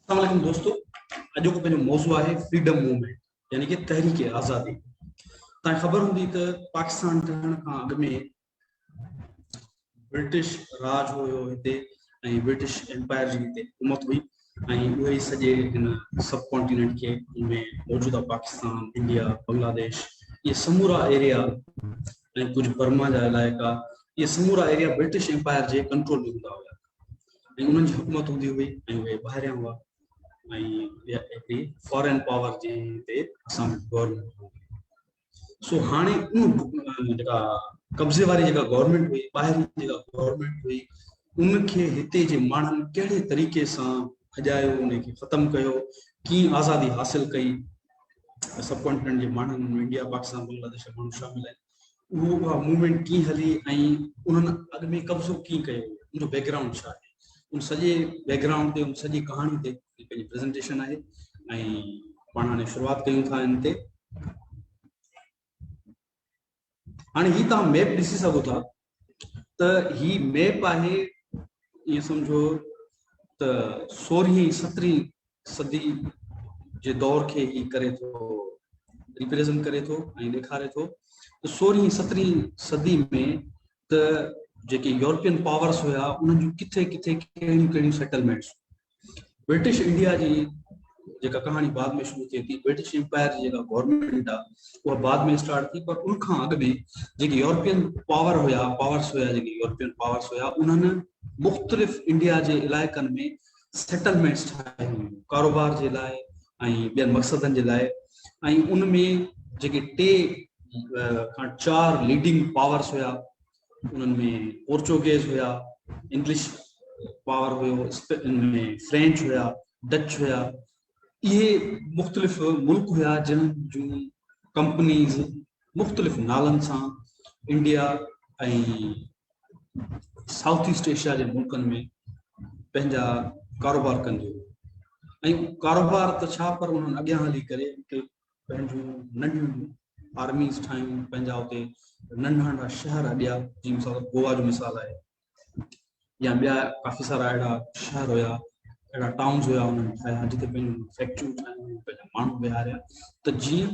अस्सलाम दोस्तों, अॼु को पंहिंजो मौज़ू आहे फ्रीडम मूवमेंट, यानी कि तहरीक आज़ादी। तव्हांखे ख़बर हूंदी त पाकिस्तान ठहण खां अॻु में ब्रिटिश राज हुयो हिते ऐं ब्रिटिश एम्पायर जी हिते हुकूमत हुई ऐं उहे ई सॼे हिन सब कॉन्टिनेंट खे उनमें मौजूदा पाकिस्तान, इंडिया, बांग्लादेश, ये समूरा एरिया ऐं कुझु बर्मा जा इलाइक़ा, ये समूरा एरिया ब्रिटिश एम्पायर जे कंट्रोल में हूंदा हुया ऐं उन्हनि जी हुकूमत हूंदी हुई ऐं उहे ॿाहिरियां हुआ ऐं फॉरेन पावर जे हिते असां गवर्नमेंट। सो हाणे उन जेका कब्ज़े वारी जेका गवर्नमेंट हुई, ॿाहिरी जेका गवर्नमेंट हुई, उनखे हिते जे माण्हुनि कहिड़े तरीक़े सां भॼायो, उनखे ख़तमु कयो, कीअं आज़ादी हासिल कई। सब कॉन्टिनेंट जे माण्हुनि, इंडिया, पाकिस्तान, बांग्लादेश जा माण्हू शामिल आहिनि। उहा मूवमेंट कीअं हली ऐं उन्हनि अॻु में कब्ज़ो कीअं कयो, उनजो बैकग्राउंड छा आहे, उन सॼे बैकग्राउंड ते, उन सॼी कहाणी ते पंहिंजी प्रेज़ेंटेशन आहे ऐं पाण हाणे शुरूआत कयूं था इन ते। हाणे ही तव्हां मैप ॾिसी सघो था त ही मैप आहे, ईअं सम्झो त 16वीं 17वीं सदी जे दौर खे ही करे थो, रिप्रेज़ेंट करे थो ऐं ॾेखारे थो। त 16वीं 17वीं सदी में त जेके यूरोपियन पावर्स हुया, उन्हनि जूं किथे किथे कहिड़ियूं कहिड़ियूं सेटलमेंट्स। ब्रिटिश इंडिया जी जेका कहानी बाद में शुरू थिए थी, ब्रिटिश एम्पायर जी जेका गवर्नमेंट आहे उहा बाद में स्टार्ट थी, पर उनखां अॻु में जेके यूरोपियन पावर्स हुया जेके यूरोपियन पावर्स हुया, उन्हनि मुख़्तलिफ़ इंडिया जे इलाइक़नि में सेटलमेंट्स ठाहे हुयूं कारोबार जे लाइ ऐं ॿियनि मक़सदनि जे लाइ। ऐं उनमें जेके 3 खां 4 लीडिंग पावर्स हुया, उन्हनि में पोर्चुगेज हुया, इंग्लिश पावर हुयो, इनमें फ्रेंच हुया, डच हुया। ये मुख़्तलिफ़ मुल्क हुया जिन जूं कंपनीज़ मुख़्तलिफ़ नालनि सां इंडिया ऐं साउथ ईस्ट एशिया जे मुल्कनि में पंहिंजा कारोबार कंदियूं ऐं कारोबार त छा, पर उन्हनि अॻियां हली करे पंहिंजूं नंढियूं आर्मीज़ ठाहियूं, पंहिंजा उते नंढा नंढा शहर अॻियां, जीअं मिसाल गोवा जो मिसाल आहे, या ॿिया काफ़ी सारा अहिड़ा शहर हुया, अहिड़ा टाउन्स हुया उन्हनि ठाहिया जिते पंहिंजूं फैक्ट्रियूं ठाहियूं, पंहिंजा माण्हू विहारिया, त जीअं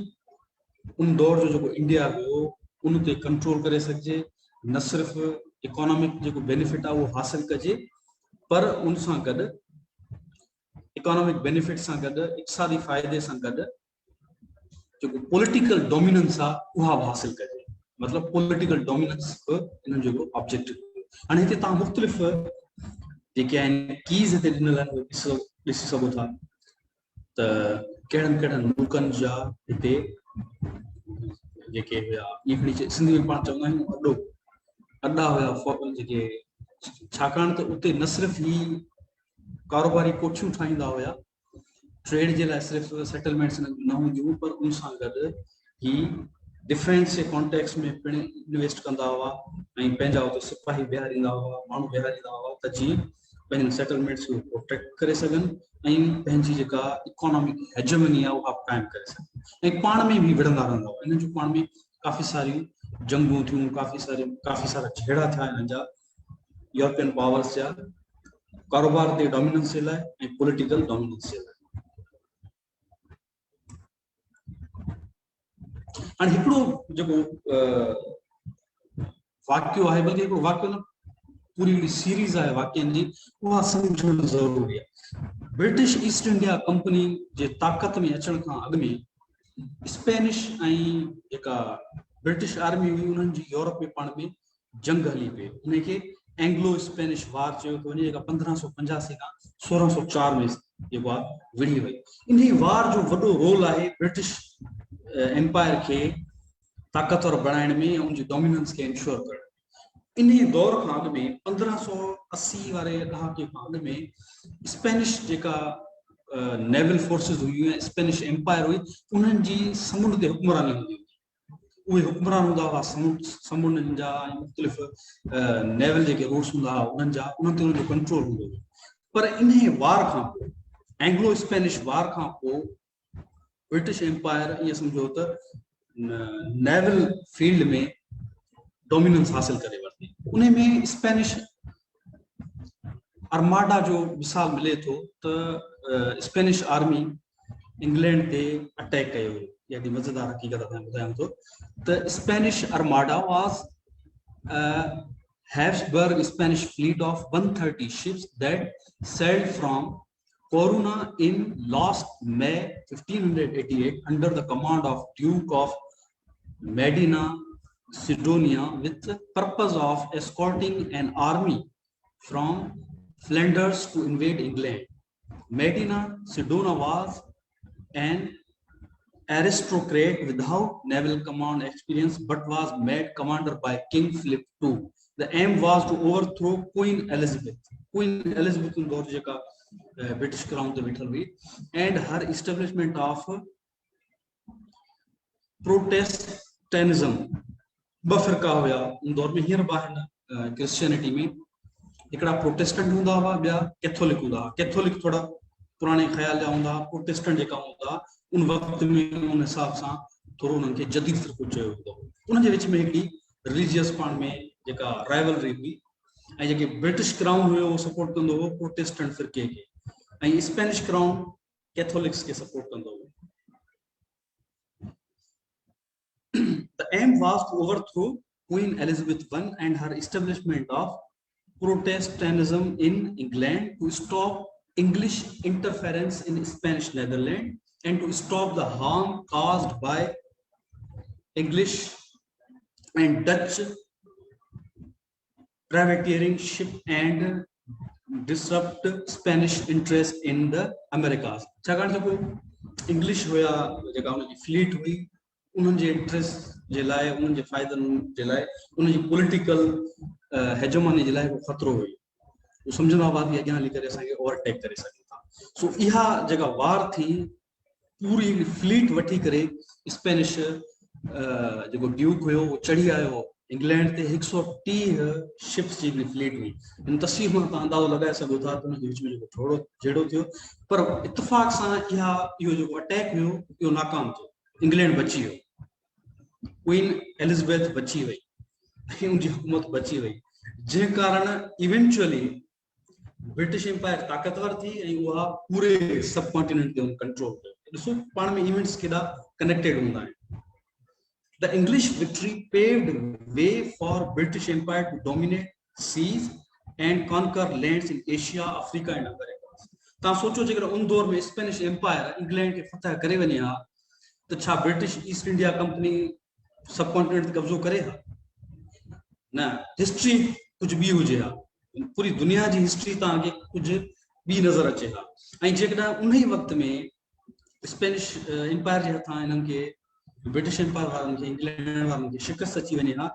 उन दौर जो जेको इंडिया हुयो उन ते कंट्रोल करे सघिजे, न सिर्फ़ु इकोनॉमिक जेको बेनिफिट आहे उहो हासिल कजे, पर उन सां गॾु इकोनॉमिक बेनिफिट सां गॾु इक़्तिसादी फ़ाइदे सां गॾु जेको पॉलिटिकल डोमिनेंस आहे उहा बि हासिल कजे। मतिलबु पॉलिटिकल डोमिनेंस बि इन्हनि जो ऑब्जेक्टिव। हाणे हिते तव्हां मुख़्तलिफ़ जेके आहिनि कीज़ हिते ॾिनल आहिनि उहे ॾिसी सघो था त कहिड़नि कहिड़नि मुल्कनि जा हिते जेके हुया, इहे सिंधी में पाण चवंदा आहियूं अॾा हुया जेके, छाकाणि त उते न सिर्फ़ु ही कारोबारी कोठियूं ठाहींदा हुया, ट्रेड जे लाइ सिर्फ़ु सेटलमेंट्स न हूंदियूं, पर उन सां गॾु ही डिफेंस जे कॉन्टेक्स्ट में पिणु इन्वेस्ट कंदा हुआ ऐं पंहिंजा उते सिपाही बिहारींदा हुआ, माण्हू बिहारींदा हुआ, त जीअं पंहिंजनि सेटलमेंट्स खे प्रोटेक्ट करे सघनि ऐं पंहिंजी जेका इकोनॉमिक हेजमनी आहे उहा क़ाइमु करे सघनि ऐं पाण में बि विढ़ंदा रहंदा हुआ। इन्हनि जूं पाण में काफ़ी सारियूं जंगूं थियूं, काफ़ी सारा झेड़ा थिया हिननि जा यूरोपियन पावर्स जा कारोबार ते डोमिनेंस जे लाइ ऐं पॉलिटिकल डोमिनेंस जे लाइ। हाणे हिकिड़ो जेको वाक़ियो आहे, बल्कि हिकिड़ो वाक़ियो न, पूरी हिकिड़ी सीरीज़ आहे वाक़ियनि जी, उहा सम्झणु ज़रूरी आहे। ब्रिटिश ईस्ट इंडिया कंपनी जे ताक़त में अचण खां अॻु में स्पेनिश ऐं जेका ब्रिटिश आर्मी हुई उन्हनि जी यूरोप में पाण में जंग हली पई, उनखे एंग्लो स्पेनिश वार चयो थो वञे, जेका 1585 खां 1604 में जेको आहे विढ़ी वई। इन वार जो वॾो रोल आहे ब्रिटिश एम्पायर खे ताक़तवर बणाइण में ऐं उनजी डोमिनेंस खे इंश्योर करण। इन दौर खां अॻु में 1580 वारे ॾहाके खां अॻु में स्पेनिश जेका नेवल फोर्सिस हुयूं ऐं स्पेनिश एम्पायर हुई, उन्हनि जी समुंड ते हुक्मरानी हूंदी हुई। उहे हुक्मरान हूंदा हुआ समुंडनि जा ऐं मुख़्तलिफ़ नेवल जेके रूट्स हूंदा हुआ उन्हनि जा, उन्हनि ते उन्हनि जो कंट्रोल हूंदो हुओ। पर इन वार खां पोइ, एंग्लो स्पेनिश वार खां पोइ, ब्रिटिश एम्पायर ईअं सम्झो त नेवल फील्ड में डोमिनेंस हासिल करे वरिती। उन में स्पेनिश अर्माडा जो मिसाल मिले थो त स्पेनिश आर्मी इंग्लैंड ते अटैक कयो हुयो। यानी मज़ेदार हकीकत तव्हांखे ॿुधायां थो त स्पेनिश अर्माडा वाज Habsburg Spanish fleet of 130 ships that sailed from Corunna in last May 1588 under the command of Duke of Medina Sidonia with the purpose of escorting an army from Flanders to invade England. Medina Sidonia was an aristocrat without naval command experience but was made commander by King Philip II. The aim was to overthrow Queen Elizabeth. Queen Elizabeth in दौर जेका British crown ते वेठल हुई and her establishment of Protestantism. ॿ फ़िरका हुया उन दौर में। हींअर ॿाहिरि क्रिश्चियनिटी में हिकिड़ा प्रोटेस्टेंट हूंदा हुआ, ॿिया कैथोलिक हूंदा हुआ। कैथोलिक थोड़ा पुराने ख्याल जा हूंदा, प्रोटेस्टेंट जेका हूंदा उन वक़्त में उन हिसाब सां थोरो उन्हनि खे जदीद फ़िरको चयो वेंदो। उन जे विच में हिकिड़ी रिलीजियस पाण में जेका राइवलरी हुई ऐं जेके ब्रिटिश क्राउन हुयो उहो सपोर्ट कंदो हो प्रोटेस्टेंट फ़िरके खे ऐं स्पेनिश क्राउन कैथोलिक्स खे सपोर्ट कंदो हो। The aim was to overthrow Queen Elizabeth I and her establishment of Protestantism in England, to stop English interference in Spanish Netherlands, and to stop the harm caused by English and Dutch privateering ship and disrupt Spanish interest in the Americas. छाकाणि जेको English हुया जेका उनजी fleet हुई उन्हनि जे interest जे लाइ, उन्हनि जे फ़ाइदनि जे लाइ, उन्हनि जी पॉलिटिकल हेजोमनी जे लाइ ख़तरो हुई। वो सम्झंदा हुआ कि अॻियां हली करे असांखे ओवरटेक करे सघनि था। सो इहा जेका वार थी पूरी फ्लीट वठी करे स्पेनिश जेको ड्यूक हुयो वो चढ़ी आयो इंग्लैंड ते। 130 शिप्स जी फ्लीट हुई। इन तस्वीर में तव्हां अंदाज़ो लॻाए सघो था त उनजे विच में जेको थोरो झेड़ो थियो, पर इत्तेफ़ाक़ सां इहो जेको अटैक हुयो इहो नाकाम थियो। इंग्लैंड बची वियो, क्वीन एलिज़ाबेथ बची वई ऐं उनजी हुकूमत बची वई, जंहिं कारण इवेंचुअली ब्रिटिश एम्पायर ताक़तवर थी ऐं उहा पूरे सब कॉन्टिनेंट ते कंट्रोल कयो। ॾिसो पाण में इवेंट्स केॾा कनेक्टेड हूंदा आहिनि। The English victory paved way for British Empire to dominate seas and conquer lands in Asia, Africa and America. तव्हां सोचो जेकर उन दौर में स्पेनिश एम्पायर इंग्लैंड खे फतह करे वञे हा त छा ब्रिटिश ईस्ट इंडिया कंपनी सब कॉन्टिनेंट ते कब्ज़ो करे हा? न, हिस्ट्री कुछ बि हुजे हा, पूरी दुनिया जी हिस्ट्री तव्हांखे कुछ बि नज़र अचे हा। ऐं जेकॾहिं उन ई वक़्त में स्पेनिश एम्पायर जे हथां इन्हनि खे ब्रिटिश एम्पायर वारनि खे इंग्लैंड वारनि खे शिकस्त अची वञे हा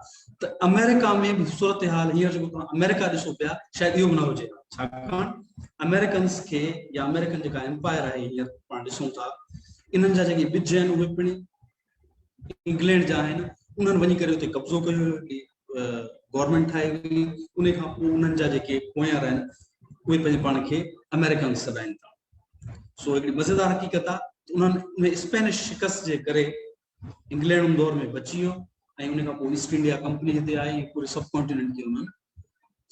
त अमेरिका में बि सूरत हाल हींअर जेको तव्हां अमेरिका ॾिसो पिया शायदि इहो बि न हुजे हा। छाकाणि अमेरिकन्स खे या अमेरिकन जेका एम्पायर आहे हींअर पाण ॾिसूं था इन्हनि जा जेके ॿिज आहिनि उहे पिण इंग्लैंड जा आहिनि। उन्हनि वञी करे उते कब्ज़ो कयो, गवर्नमेंट ठाही हुई। उन खां पोइ उन्हनि जा जेके पोयार आहिनि उहे पंहिंजे पाण खे अमेरिकन सॾाइनि था। सो हिकिड़ी मज़ेदार हक़ीक़त आहे। उन्हनि स्पेनिश शिकस्त जे करे इंग्लैंड उन दौर में बची वियो ऐं उन खां पोइ ईस्ट इंडिया कंपनी हिते आई, पूरे सब कॉन्टिनेंट खे उन्हनि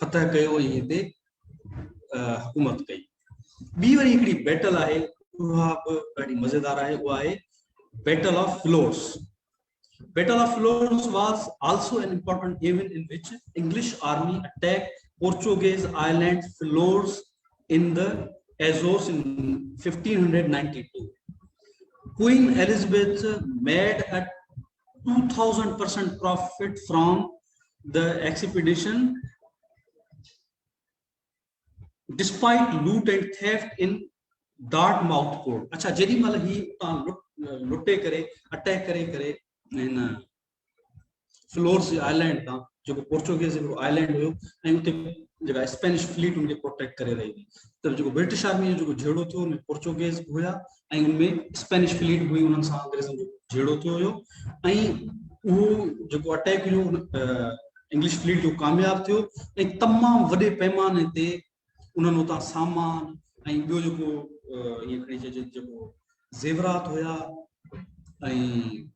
फतह कयो ऐं हिते हुकूमत कई। ॿी वरी हिकिड़ी बैटल आहे, उहा बि ॾाढी मज़ेदार आहे, उहा आहे battle of floors. Battle of Flores was also an important event in which English army attacked Portuguese island Flores in the Azores in 1592. Queen Elizabeth made a 2000% profit from the expedition despite loot and theft in Dartmouth port. अच्छा, जेडी महिल ही लुटे करे attack करे करे इन floors island था जेको पोर्चुगीज आइलैंड हुयो ऐं उते जेका स्पेनिश फ्लीट उनखे प्रोटेक्ट करे रही हुई। त जेको ब्रिटिश आर्मी जो जेको झेड़ो थियो उनमें पोर्चुगीज हुया ऐं उनमें स्पेनिश फ्लीट हुई, उन्हनि सां अंग्रेज़नि जो झेड़ो थियो हुयो ऐं उहो जेको अटैक हुयो इंग्लिश फ्लीट जो कामयाबु थियो ऐं तमामु वॾे पैमाने ते उन्हनि उतां सामान ऐं ॿियो जेको ईअं खणी चइजे जेको ज़ेवरात हुया ऐं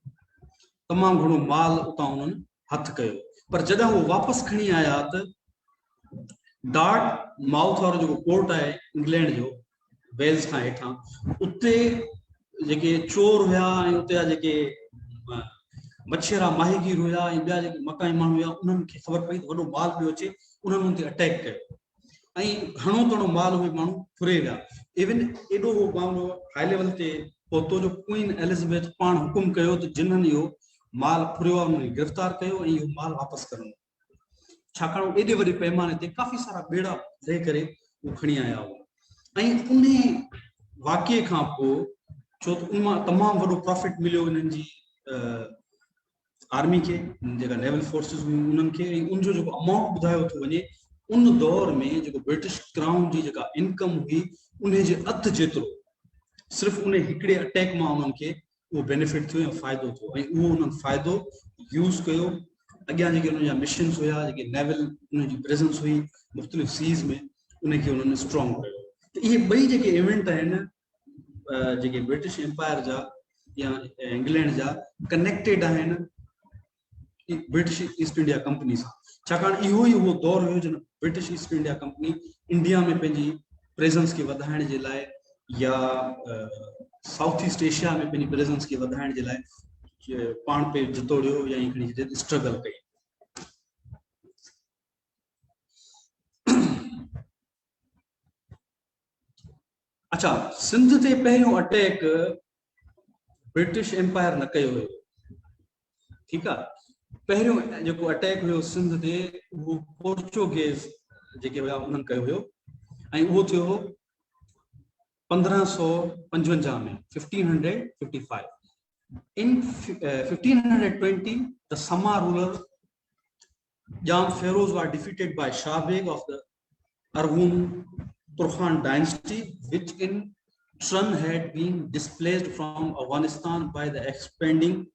तमामु घणो माल उतां उन्हनि हथ कयो। पर जॾहिं उहो वापसि खणी आया त डार्ट माउथ वारो जेको पोर्ट आहे इंग्लैंड जो, वेल्स खां हेठां, उते जेके चोर हुया ऐं उते जा जेके मच्छेरा माहीगीर हुया ऐं ॿिया जेके मकाई माण्हू हुया, उन्हनि खे ख़बर पई त वॾो माल पियो अचे, उन्हनि उन ते अटैक कयो ऐं घणो घणो माल उहे माण्हू फुरे विया। इवन एॾो उहो मामलो हाई लेवल ते पहुतो जो क्वीन एलिज़ाबेथ पाण हुकुम कयो त जिन्हनि इहो माल फुरियो आहे उन्हनि गिरफ़्तार कयो ऐं इहो माल वापसि करणो, छाकाणि एॾे वॾे पैमाने ते काफ़ी सारा बेड़ा रही करे उहे खणी आया हुआ। ऐं उन वाक़िए खां पोइ छो त उन मां तमामु वॾो प्रॉफिट मिलियो इन्हनि जी आर्मी खे, जेका नेवल फोर्सिस हुयूं उन्हनि खे, ऐं उनजो जेको अमाउंट ॿुधायो थो वञे उन दौर में जेको ब्रिटिश क्राउन जी जेका इनकम हुई उन जे अधु जेतिरो सिर्फ़ु उन हिकिड़े अटैक मां उन्हनि खे उहो बेनिफिट थियो ऐं फ़ाइदो थियो, ऐं उहो उन्हनि फ़ाइदो यूज़ कयो। अॻियां जेके उन्हनि जा मिशन्स हुया, जेके नेवल उन्हनि जी प्रेजेंस हुई मुख़्तलिफ़ सीज़ में, उनखे उन्हनि स्ट्रॉन्ग कयो। त इहे ॿई जेके इवेंट आहिनि जेके ब्रिटिश एम्पायर जा या इंग्लैंड जा कनेक्टेड आहिनि ब्रिटिश ईस्ट इंडिया कंपनी सां, छाकाणि इहो ई उहो दौर हुयो जॾहिं British East India company India में पंहिंजी प्रेजेंस खे वधाइण जे लाइ या साउथ ईस्ट एशिया में पंहिंजी प्रेजेंस खे वधाइण जे लाइ पाण पे जितोड़ियो या खणी स्ट्रगल कई। अच्छा, सिंध ते पहिरियों अटैक ब्रिटिश एम्पायर न कयो हुयो, ठीकु आहे। पहिरियों जेको अटैक हुयो सिंध ते उहो पोर्चुगेज़ जेके हुया उन्हनि कयो हुयो ऐं उहो थियो हो 1555 में 1555। In 1520 the Sama ruler Jam Pharaohs were defeated by Shah Beg of the Arghun Turkhan dynasty, which in turn had been displaced from Afghanistan by the expanding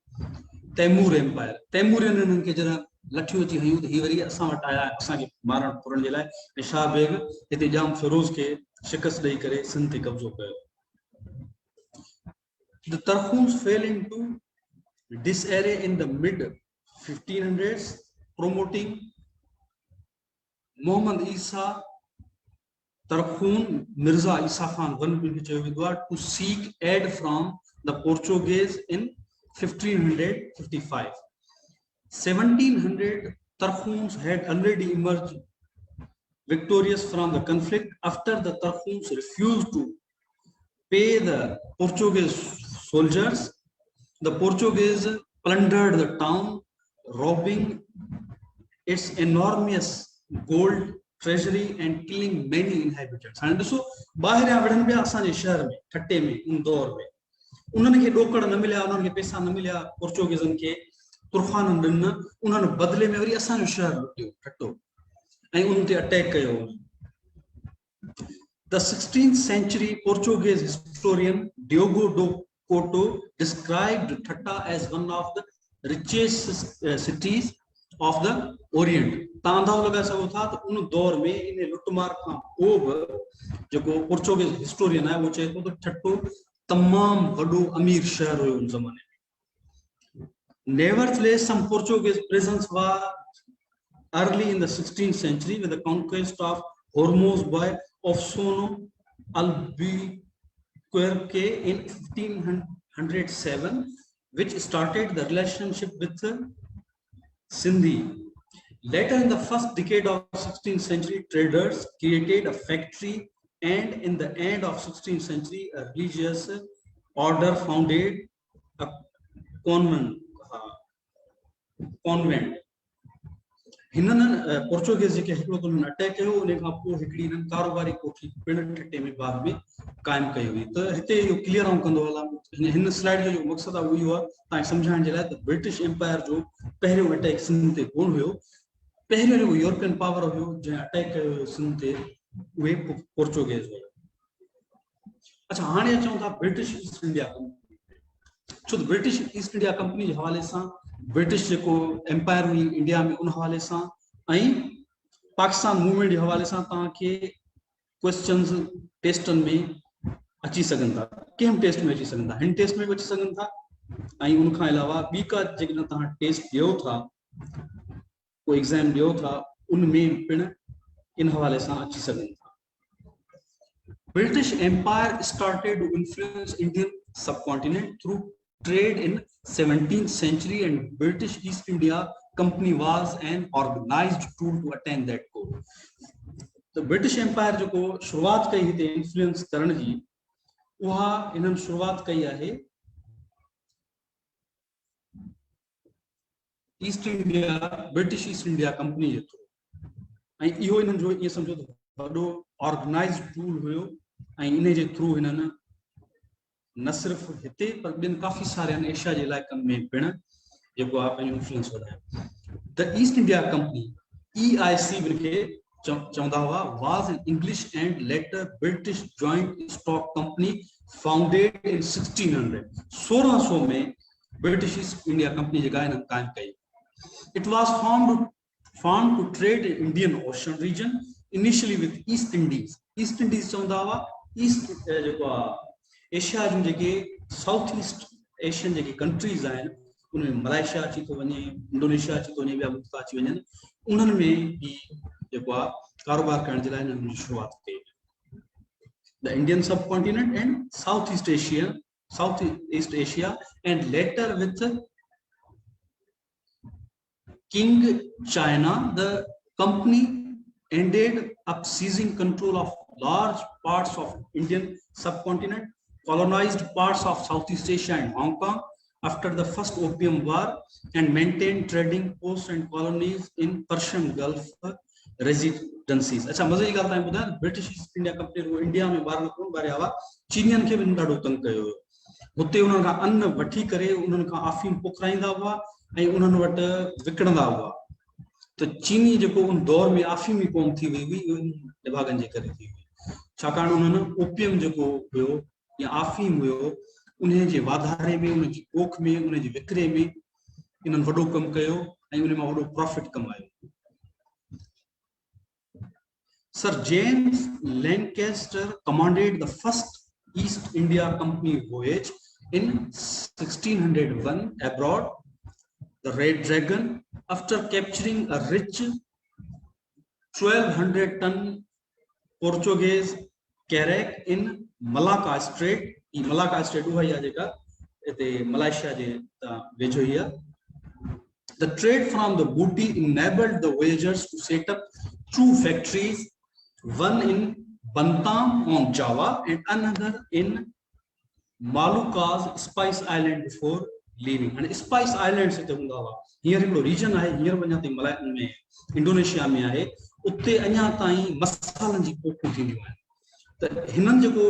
Taimur Empire. Taimurian इन्हनि खे जरा लठियूं अची हयूं त ही वरी असां वटि आया असांखे मारण फुरण जे लाइ, ऐं शाह बेग हिते जाम फिरोज खे शिकस्त ॾेई करे सिंध ते कब्ज़ो कयो। The Tarkhuns fell into disarray in the mid 1500s, promoting Muhammad Isa Tarkhun Mirza Isa Khan to seek aid from the Portuguese in 1555. 1700 Tarkhuns had already emerged victorious from the conflict after the Tarkhuns refused to pay the Portuguese soldiers. The Portuguese plundered the town, robbing its enormous gold treasury and killing many inhabitants. And so, बाहर वड़न पे असांजे शहर में ठट्टे में उन दौर में उन्हनि खे ॾोकड़ न मिलिया, उन्हनि खे पैसा न मिलिया, पोर्चुगीज़नि खे तुर्खाननि ॾिन, उन्हनि बदिले में वरी असांजो शहर लुटियो ठट्टो ऐं उन ते अटैक कयो। The 16th century Portuguese historian Diogo do Couto described Thatta as one of the richest cities of the Orient. तांदाव लगा सको था तो उन दौर में इन लुटमार का पोइ जो पोर्चुगीज हिस्टोरियन है वो चए तो ठट्टो तमाम वडो अमीर शहर हुयो उन जमाने में। Nevertheless, some Portuguese presence was early in the 16th century with the conquest of Hormuz by Afsono Albuquerque in 1507, which started the relationship with Sindhi. Later in the first decade of 16th century, traders created a factory, and in the end of 16th century, a religious order founded a convent. हिननि Portuguese जेके हिकिड़ो तो attack कयो उन खां पोइ हिकिड़ी हिननि कारोबारी कोठी पिण ठट्टे में बाद में क़ाइमु कई हुई। त हिते इहो क्लियर आउं कंदो हलां, हिन स्लाइड जो मक़सदु आहे उहो इहो आहे तव्हांखे सम्झाइण जे लाइ त ब्रिटिश एम्पायर जो पहिरियों अटैक सिंध ते कोन हुयो, पहिरियों जेको यूरोपियन पावर हुयो जंहिं अटैक कयो हुयो सिंध ते उहे पोर्चुगीज हुयो। अच्छा, हाणे अचूं था ब्रिटिश ईस्ट इंडिया कंपनी। छो त ब्रिटिश ईस्ट इंडिया कंपनी जे हवाले सां ब्रिटिश जेको एम्पायर हुई इंडिया में उन हवाले सां ऐं पाकिस्तान मूवमेंट जे हवाले सां तव्हांखे क्वेश्चन्स टेस्टनि में अची सघनि था, कंहिं टेस्ट में अची सघनि था, हिन टेस्ट में बि अची सघनि था ऐं उन खां अलावा ॿी का जेकॾहिं तव्हां टेस्ट ॾियो था, को एग्ज़ाम ॾियो था, उन में पिण इन हवाले सां अची सघनि था। British Empire started to influence Indian subcontinent through trade in 17th century, and British East India Company was an organized tool to attain that goal. तो British Empire जो को शुरुआत कई हिते इन्फ्लुएंस करण जी, उहा इन्हनि शुरुआत कई आहे East India British East India company जे थ्रू, ऐं इहो इन्हनि जो ईअं सम्झो त वॾो ऑर्गेनाइज्ड टूल हुयो, ऐं इन जे थ्रू हिननि न सिर्फ़ हिते पर ॿियनि काफ़ी सारे एशिया जे इलाइक़नि में पिण जेको आहे पंहिंजो इन्फ्लुएंस वधायो। The east India company EIC खे चवंदा हुआ was an English and later British joint stock company founded in 1600। 1600 में ब्रिटिश ईस्ट इंडिया कंपनी जेका हिननि क़ाइमु कई। It was formed to trade in Indian Ocean region initially with East Indies। East Indies चवंदा हुआ ईस्ट जेको आहे Asia जूं जेके साउथ ईस्ट एशियन जेके कंट्रीज़ आहिनि उनमें मलेशिया अची थो वञे, इंडोनेशिया अची थो वञे, ॿिया मुल्क अची वञनि, उन्हनि में ही जेको आहे कारोबार करण जे लाइ हिननि जी शुरूआत कई। द इंडियन सब continent and south east Asia and later with King China, the company ended up seizing control of large parts of Indian subcontinent, colonized parts of Southeast Asia and Hong Kong after the first Opium War, and maintained trading posts and colonies in Persian Gulf residencies। अच्छा मजे की ॻाल्हि तव्हां ॿुधायो, British East India company को India में ॿारनि कोन ॿारिया हुआ, चीनियन खे बि ॾाढो तंग कयो हुयो। हुते उन्हनि खां अन्न वठी करे उन्हनि खां अफीम पोखराईंदा हुआ ऐं उन्हनि वटि विकिणंदा हुआ। त चीनी जेको उन दौर में अफीमी क़ौम थी वई हुई निभागनि जे करे थी हुई, छाकाणि उन्हनि ओपियम जेको हुयो या अफीम हुयो उन जे वाधारे में, उन जी पोख में, उन जी विकिरे में इन्हनि वॾो कमु कयो ऐं उन मां वॾो प्रॉफिट कमायो। Sir James Lancaster commanded the first East India Company voyage in 1601 abroad the Red Dragon, after capturing a rich 1200-ton Portuguese carrack in Malacca Strait। Malacca Strait हुआ या जेका इते मलेशिया जे वेझो ही आहे। The trade from the booty enabled the voyagers to set up 2 factories, one in Bantam on Java and another in Maluka's Spice Island before leaving। and Spice Island से तो हुआ हियर हिकिड़ो रीजन आहे, here वञा थी Malayan में Indonesia में आहे, उते अञा ताईं मसालनि जी पोखूं थींदियूं आहिनि। त हिननि जेको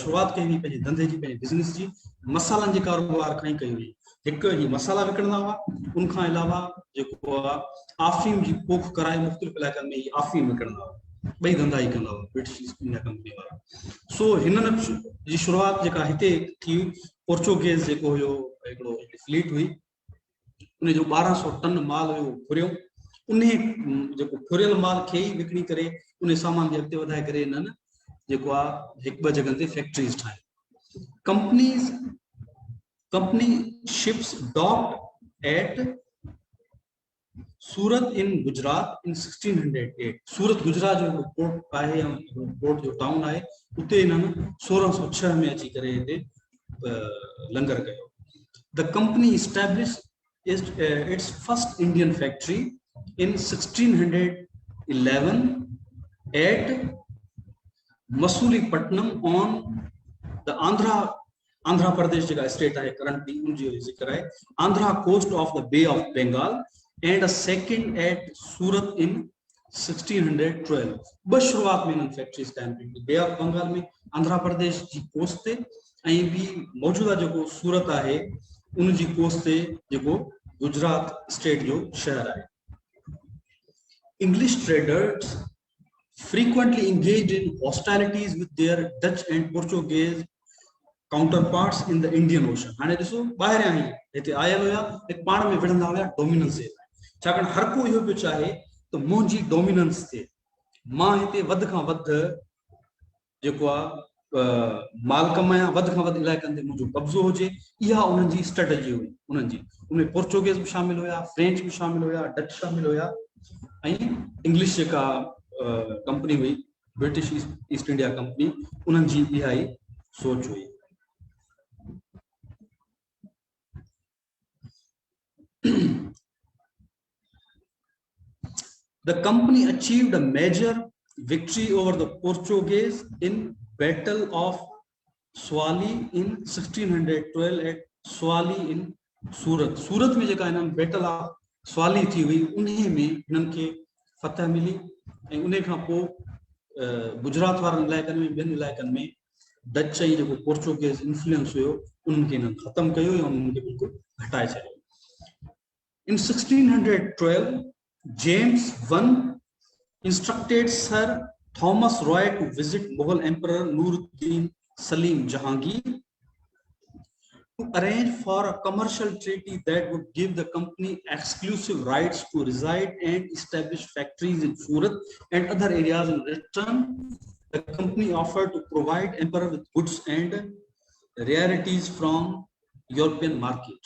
शुरूआत कई हुई पंहिंजे धंधे जी, पंहिंजे बिज़नेस जी, मसालनि जे कारोबार खां ई कई हुई। हिकु ही मसाला विकिणंदा हुआ, उनखां अलावा जेको आहे अफीम जी पोख कराए मुख़्तलिफ़ इलाइक़नि में ही अफीम विकिणंदा हुआ। ॿई धंधा ई कंदा हुआ ब्रिटिश ईस्ट इंडिया कंपनी वारा। सो हिननि जी शुरूआत जेका हिते थी, पोर्चुगीज़ जेको हुयो हिकिड़ो फ्लीट हुई, उन जो 1200 टन माल हुयो फुरियो, उन जेको फुरियल माल खे ई विकिणी करे उन सामान खे अॻिते वधाए करे हिननि जेको आहे हिकु ॿ जॻहनि ते फैक्ट्रीज़ ठाहियूं। कंपनी शिप्स डॉक्ड एट सूरत इन गुजरात इन 1608। सूरत गुजरात जो पोर्ट आहे, पोर्ट जो टाउन आहे, उते हिननि 1606 में अची करे हिते लंगर कयो। The company established its first Indian factory in 1611 at Masulipatam on the Andhra Pradesh जेका स्टेट आहे करंटली उनजो जिक्र आहे, Andhra coast of the bay of Bengal, and a second at Surat in 1612। बस शुरुआत में इन्हनि फैक्ट्रीज कायम कई, बे ऑफ बंगाल में आंध्र प्रदेश जी कोस्ट ते, ऐं ॿी मौजूदा जेको सूरत आहे उन जी कोस्ट ते जेको गुजरात स्टेट जो शहर आहे। English traders frequently engaged in hostilities with their Dutch and Portuguese counterparts in the Indian Ocean। हाणे ॾिसो ॿाहिरियां ई हिते आयल हुया, हिकु पाण में विढ़ंदा हुया डोमिनेंस जे लाइ, छाकाणि हर को इहो पियो चाहे त मुंहिंजी डोमिनेंस थिए, मां हिते वधि खां वधि जेको आहे माल कमायां, वधि खां वधि इलाइक़नि ते मुंहिंजो कब्ज़ो हुजे। इहा उन्हनि जी स्ट्रेटजी हुई। उन्हनि जी उनमें पोर्चुगीज़ बि शामिल हुया, फ्रेंच बि शामिल हुया, डच शामिल हुया, ऐं इंग्लिश जेका कंपनी हुई ब्रिटिश ईस्ट इंडिया कंपनी, उन्हनि जी इहा ई सोच हुई। The company achieved a major victory over the Portuguese in Battle of Swali in 1612 at Swali in सूरत। सूरत में जेका इन्हनि बैटल ऑफ स्वाली थी हुई, उन्हे में हिननि खे फतह मिली ऐं उन खां पोइ गुजरात वारनि इलाइक़नि में, ॿियनि इलाइक़नि में डच ऐं जेको पोर्चुगीज़ इन्फ्लुएंस हुयो उन्हनि खे हिननि ख़तमु कयो या उन्हनि खे बिल्कुलु हटाए छॾियो। In 1612, James I instructed Sir Thomas Roy to visit Mughal Emperor Nuruddin Salim Jahangir to arrange for a commercial treaty that would give the company exclusive rights to reside and establish factories in Surat and other areas. In return, the company offered to provide emperor with goods and rarities from European market.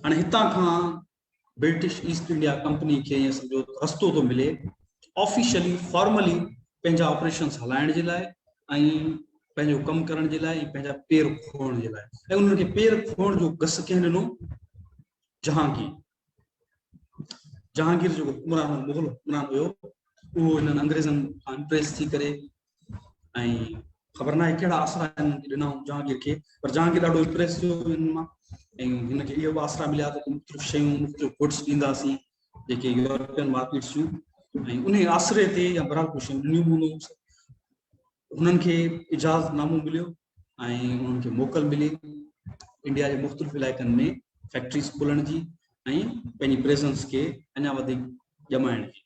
And हितां खां British East India company के ये समझो रस्तो तो मिले officially formally पंहिंजा operations हलाइण जे लाइ ऐं पंहिंजो कम करण जे लाइ ऐं पंहिंजा पेर खोलण जे लाइ। ऐं उन्हनि खे पेर खोलण जो गस कंहिं ॾिनो? जहांगीर। जहांगीर जो हुकुमरान मुगल हुकुमरान हुयो, उहो हिननि अंग्रेज़नि खां इम्प्रेस थी करे ऐं ख़बर न आहे कहिड़ा आसरा ॾिना जहांगीर खे, पर जहांगीर ॾाढो इम्प्रेस थियो हिन मां ऐं हिनखे इहो बि आसरा मिलिया त मुख़्तलिफ़ शयूं, मुख़्तलिफ़ गुड्स ॾींदासीं जेके यूरोपियन मार्केट्स जूं, ऐं उन आसरे ते या बराबरि कुझु शयूं ॾिनियूं हूंदियूं। उन्हनि खे इजाज़तनामो मिलियो ऐं उन्हनि खे मोकल मिली इंडिया जे मुख़्तलिफ़ इलाइक़नि में फैक्ट्रीज़ खोलण जी ऐं पंहिंजी प्रेज़ेंस खे अञा वधीक ॼमाइण जी।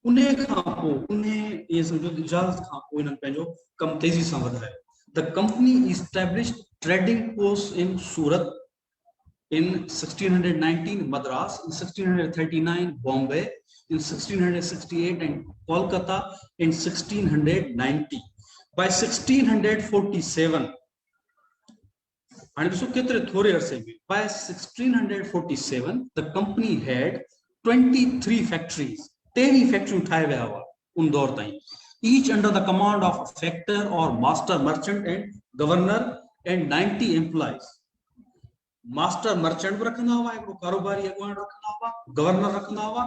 उन खां पोइ उन इहे सम्झो इजाज़त खां पोइ हिननि पंहिंजो कमु तेज़ी सां वधायो। The company established trading posts in Surat in 1619, Madras in 1639, Bombay in 1668, and Kolkata in 1690. By 1647, and by 1647, the company had 23 factories. 13 factories uthaaye waya hua un daur taईं, each under the command of a factor or master merchant and governor and 90 employees. Master merchant भी रखंदा हुआ, हिकिड़ो कारोबारी अॻुवाण रखंदा हुआ, governor रखंदा हुआ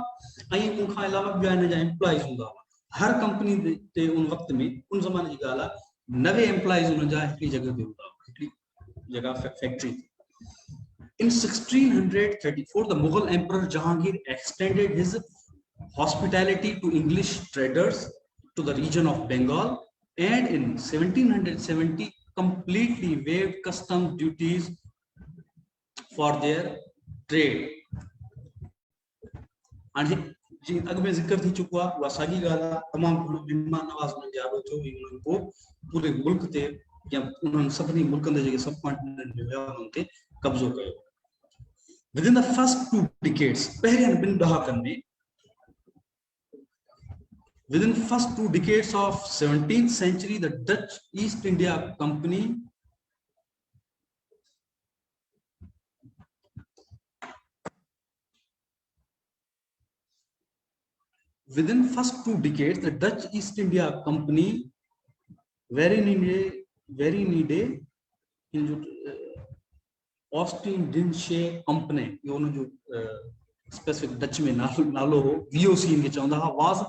ऐं उन खां अलावा ॿिया हिन जा एम्प्लॉइज़ हूंदा हुआ। हर कंपनी ते उन वक़्त में, उन ज़माने जी ॻाल्हि आहे, 90 एम्प्लॉइज़ हुन जा हिकिड़ी जॻह ते हूंदा हुआ, हिकिड़ी जॻह factory. In 1634, the Mughal Emperor Jahangir extended his hospitality to English traders to the region of Bengal, and in 1770 completely waived custom duties for their trade. And जी अॻ में ज़िक्र थी चुको आहे, उहा साॻी ॻाल्हि आहे, तमामु महिमान नवाज़ उन्हनि जे आॾो थियो, उन्हनि पोइ पूरे मुल्क ते या उन्हनि सभिनी मुल्कनि जे जेके सब कॉन्टिनेंट में विया उन्हनि ते कब्ज़ो कयो। Within the first 2 decades, पहिरियनि 2 ॾहाकनि में, within the first 2 decades of 17th century, the Dutch East India Company within the first 2 decades, the Dutch East India Company, very needed in Austin-Dinshe Company, you know, specific Dutch में नालो हो, VOC इनके चवंदा हुआ, was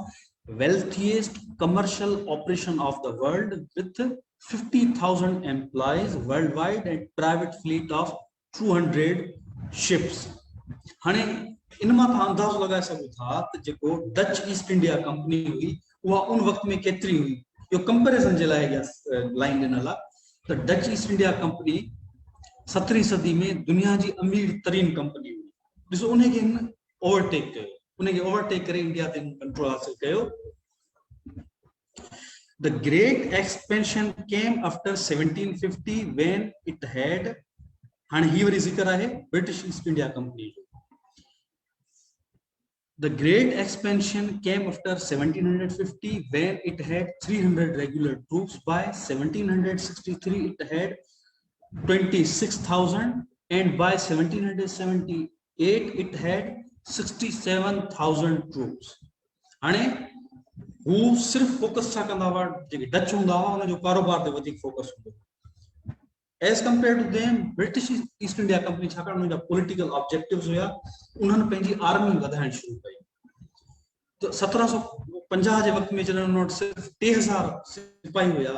wealthiest commercial operation of the world with 50,000 employees worldwide and private fleet of 200 ships. हाणे इन मां तव्हां अंदाज़ो लॻाए सघो था त जेको डच ईस्ट इंडिया कंपनी हुई उहा उन वक़्त में केतिरी हुई। इहो कंपेरिज़न जे लाइ लाइन ॾिनल आहे त डच ईस्ट इंडिया कंपनी 17वीं सदी में दुनिया जी अमीर तरीन कंपनी हुई। ॾिसो उनखे ओवरटेक कयो, उनखे ओवरटेक करे इंडिया ते कंट्रोल हासिल कयो। The great expansion came after 1750 when it had, हाणे ही वरी ज़िक्र आहे ब्रिटिश ईस्ट इंडिया कंपनी जो। The great expansion came after 1750 when it had 300 regular troops. By 1763 it had 26,000 and by 1778 it had 67,000 troops. हाणे हू सिर्फ फोकस छा कंदा हुआ, जेके डच हूंदा हुआ उन जो कारोबार ते वधीक फोकस हूंदो as compare to them British East India Company, छाकाणि उनजा पॉलिटिकल ऑब्जेक्टिव्स हुआ, उन्हनि पंहिंजी आर्मी वधाइण शुरू कई। तो 1750 जे वक़्त में जॾहिं उन्हनि वटि सिर्फ़ 3000 सिपाही हुया,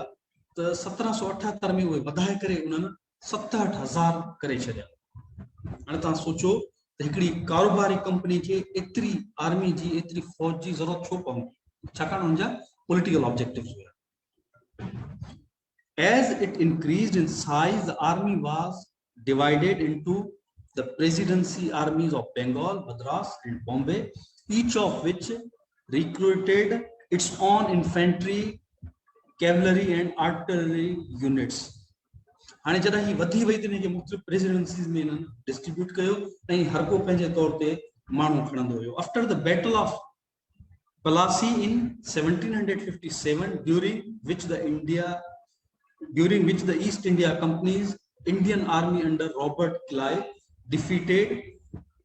त 1778 में उहे वधाए करे उन्हनि 67,000 करे छॾिया। हाणे तव्हां सोचो त हिकिड़ी कारोबारी कंपनी खे एतिरी आर्मी जी, एतिरी फौज जी ज़रूरत छो पवंदी, छाकाणि उनजा पॉलिटिकल ऑब्जेक्टिव्स हुया। As it increased in size, the army was divided into the presidency armies of Bengal, Madras, and Bombay, each of which recruited its own infantry, cavalry, and artillery units. हाणे जॾहिं ही वधी वई त हिनखे मुख़्तलिफ़ प्रेसिडेंसीज़ में इन्हनि डिस्ट्रीब्यूट कयो ऐं हर को पंहिंजे तौर ते माण्हू खणंदो हुयो। After the battle of Plassey in 1757, during which the East India Company's Indian Army under Robert Clive defeated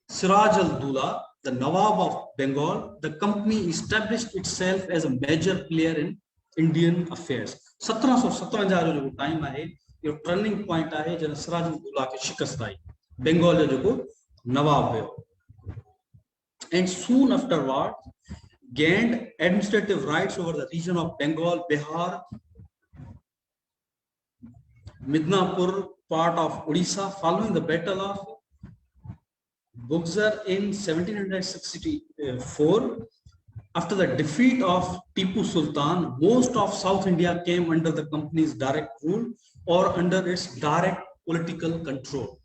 Siraj al-Dula, the Nawab of Bengal, the company established itself as a major player in Indian affairs. 1757 जो time आहे, यो turning point आहे जॾहिं सिराज उल-दौला खे शिकस्त आई, बंगाल जो जेको नवाब हुयो। And soon afterward gained administrative rights over the region of Bengal, Bihar, Midnapur, part of Odisha. Following the Battle of Buxar in 1764, after the defeat of Tipu Sultan, most of South India came under the company's direct rule or under its direct political control.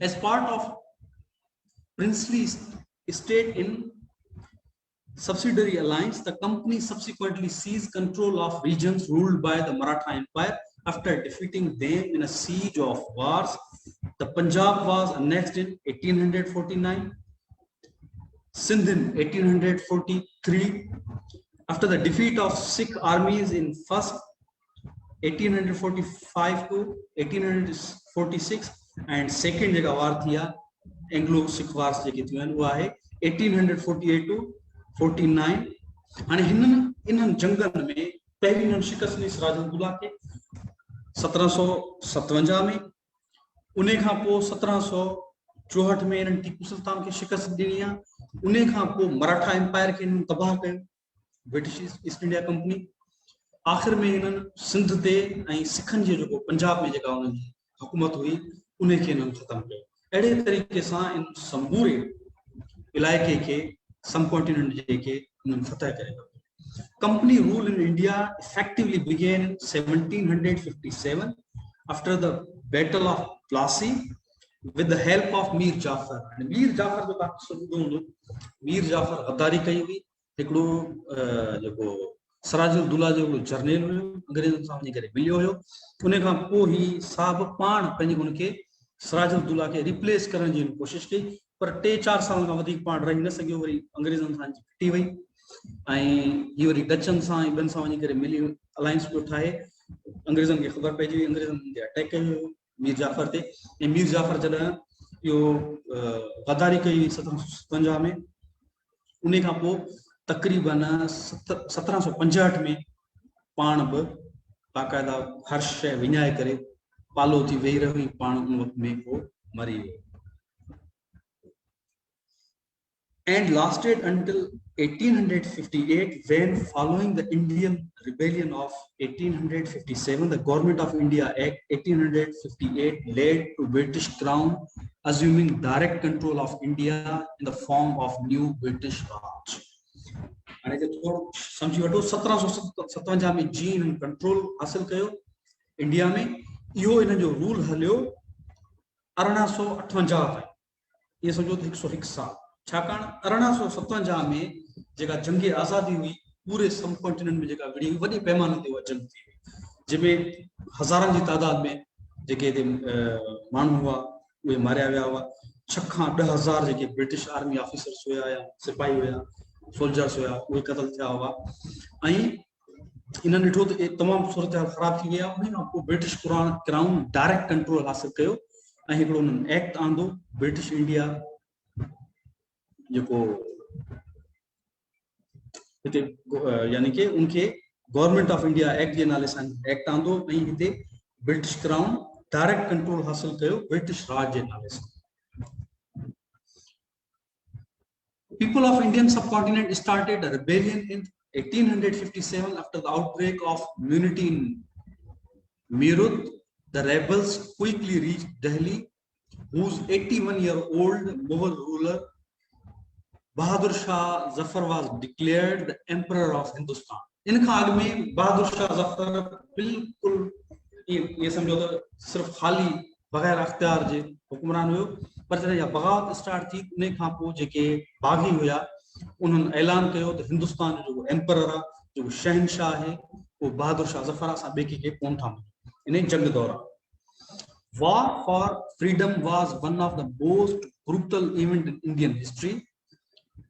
As part of princely state in subsidiary alliance, the company subsequently seized control of regions ruled by the Maratha Empire after defeating them in a siege of wars. The Punjab was annexed in 1849, Sindh in 1843. After the defeat of Sikh armies in first 1845 to 1846 and second जेका वार थिया Anglo सिख wars जेके थियूं आहिनि, उहा आहे 1848 to 49। हाणे इन्हनि जंगनि में पहिरीं इन्हनि शिकस्त ॾिनी सिराज उल-दौला खे 1757 में, उन खां पोइ 1764 में इन्हनि टीपू सुल्तान खे शिकस्त ॾिनी आहे, उन खां पोइ मराठा एम्पायर खे इन्हनि तबाह कयो, ब्रिटिश ईस्ट इंडिया कंपनी। आख़िर में इन्हनि सिंध ते ऐं सिखनि जे जेको पंजाब में जेका उन्हनि जी हुकूमत हुई उन खे इन्हनि ख़तमु कयो। अहिड़े तरीक़े सां इन समूरे इलाइक़े खे सबकॉन्टिनेंट जेके उन्हनि फतह करे वरितो। Company rule in India effectively began in 1757 after the Battle of Plassey with the help of Mir Jafar. And Mir Jafar जो तव्हां ॿुधो हूंदो, मीर जाफर गद्दारी कई हुई, हिकिड़ो जेको सिराज उल-दौला जो जर्नल हुयो, अंग्रेज़नि सां वञी करे मिलियो हुयो। उन खां पोइ ही साहब पाण पंहिंजे उनखे सिराज उल-दौला खे रिप्लेस करण जी कोशिशि कई, पर 3-4 साल खां वधीक पाण रही न सघियो, वरी अंग्रेज़नि सां फिटी वई ऐं हीअ वरी डचनि सां ऐं ॿियनि सां वञी करे मिली अलायंस पियो ठाहे। अंग्रेज़नि खे ख़बर पइजी वई, अंग्रेज़नि ते अटैक कयो हुयो मीर जाफर ते, ऐं मीर जाफर जॾहिं इहो गद्दारी कई 1757 में, उन खां पोइ तक़रीबन 1765 में पाण बि बाक़ाइदा हर शइ विञाए करे पालो थी वेही रही, पाण उन वक़्त में को मरी वियो। And lasted until 1858, when following the Indian Rebellion of 1857, the Government of India Act 1858 led to British Crown assuming direct control of India in the form of new British Raj. हाणे जे थोरो समझी वठो, 1757 में जी इन्हनि कंट्रोल हासिल कयो India में, इहो इन्हनि जो रूल हलियो 1858 ताईं, इहे सम्झो त 101 साल। छाकाणि 1857 में जेका जंग आज़ादी हुई पूरे सबकॉन्टिनेंट में जेका विड़ी हुई, वॾे पैमाने ते उहा जंग थी हुई, जंहिंमें हज़ारनि जी तादाद में जेके हिते माण्हू हुआ उहे मारिया विया हुआ। 6 खां 10,000 जेके ब्रिटिश आर्मी ऑफिसर्स हुया या सिपाही हुया, सोल्जर्स हुया, उहे क़तल थिया हुआ। ऐं इन्हनि ॾिठो त तमामु सूरत हाल ख़राब थी विया। उन खां पोइ ब्रिटिश क्राउन डायरेक्ट कंट्रोल हासिल कयो ऐं हिकिड़ो उन्हनि एक्ट आंदो, ब्रिटिश इंडिया जेको हिते यानी कि उनके गवर्नमेंट ऑफ इंडिया एक्ट जे नाले सां एक्ट आंदो ऐं हिते ब्रिटिश क्राउन डायरेक्ट कंट्रोल हासिल कयो ब्रिटिश राज जे नाले सां। People of Indian subcontinent started a rebellion in 1857 after the outbreak of mutiny in Meerut. The rebels quickly reached Delhi, whose 81-year-old Mughal ruler Bahadur Shah Zafar was declared the Emperor of Hindustan. इन खां अॻु में बहादुर शाह ज़फर बिल्कुल ये समझो तो सिर्फ खाली बगैर अख्तियार जे हुक्मरान हुयो, पर जॾहिं इहा बगावत स्टार्ट थी उन खां पोइ जेके बागी हुया उन्हनि ऐलान कयो त हिंदुस्तान जो एम्परर आहे, जो शहनशाह आहे, वो बहादुर शाह ज़फर आहे, असां ॿिए कंहिंखे कोन था मञूं। इन जंग दौरान War for freedom was one of the most brutal events in Indian history.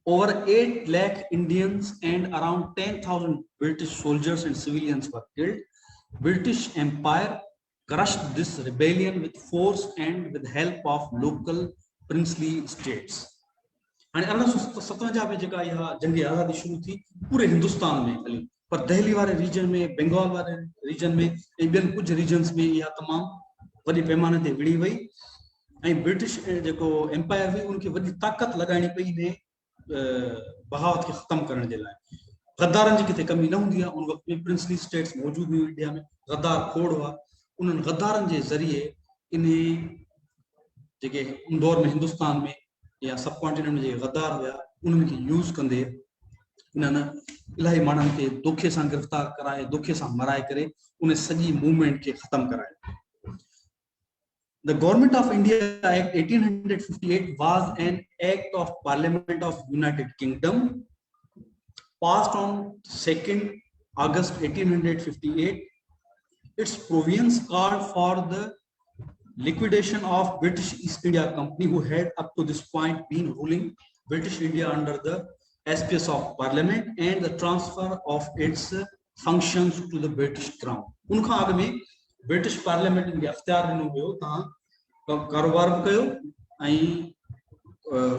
Over 8 lakh Indians and around 10,000 British soldiers and civilians were killed. British Empire crushed this rebellion with force and with help of local princely states. And 1857 में जेका इहा जंग आज़ादी शुरू थी पूरे हिंदुस्तान में हली, पर दिल्ली वारे रीजन में, बंगाल वारे रीजन में ऐं ॿियनि कुझु रीजन्स में इहा तमामु वॾे पैमाने ते विड़ी वई ऐं ब्रिटिश जेको एम्पायर हुई उनखे वॾी ताक़त लॻाइणी पई इन बगावत खे ख़त्म करण जे लाइ। गद्दारनि जी किथे कमी न हूंदी आहे, उन वक़्त में प्रिंसली स्टेट्स मौजूद हुई इंडिया में, गद्दार खोड़ हुआ, उन्हनि गद्दारनि जे ज़रिए इन जेके उन दौर में हिंदुस्तान में या सब कॉन्टिनेंट में जे गद्दार हुया उन्हनि खे यूज़ कंदे इन्हनि इलाही माण्हुनि खे दोखे सां गिरफ़्तार कराए, दोखे सां मराए करे उन सॼी मूवमेंट खे ख़त्म करायो। The Government of India Act 1858 was an act of Parliament of United Kingdom passed on 2nd August 1858. Its provisions called for the liquidation of British East India Company, who had up to this point been ruling British India under the auspices of Parliament, and the transfer of its functions to the British Crown. उनखां अॻु में British parliament खे अख्तियार ॾिनो वियो तव्हां कारोबार बि कयो ऐं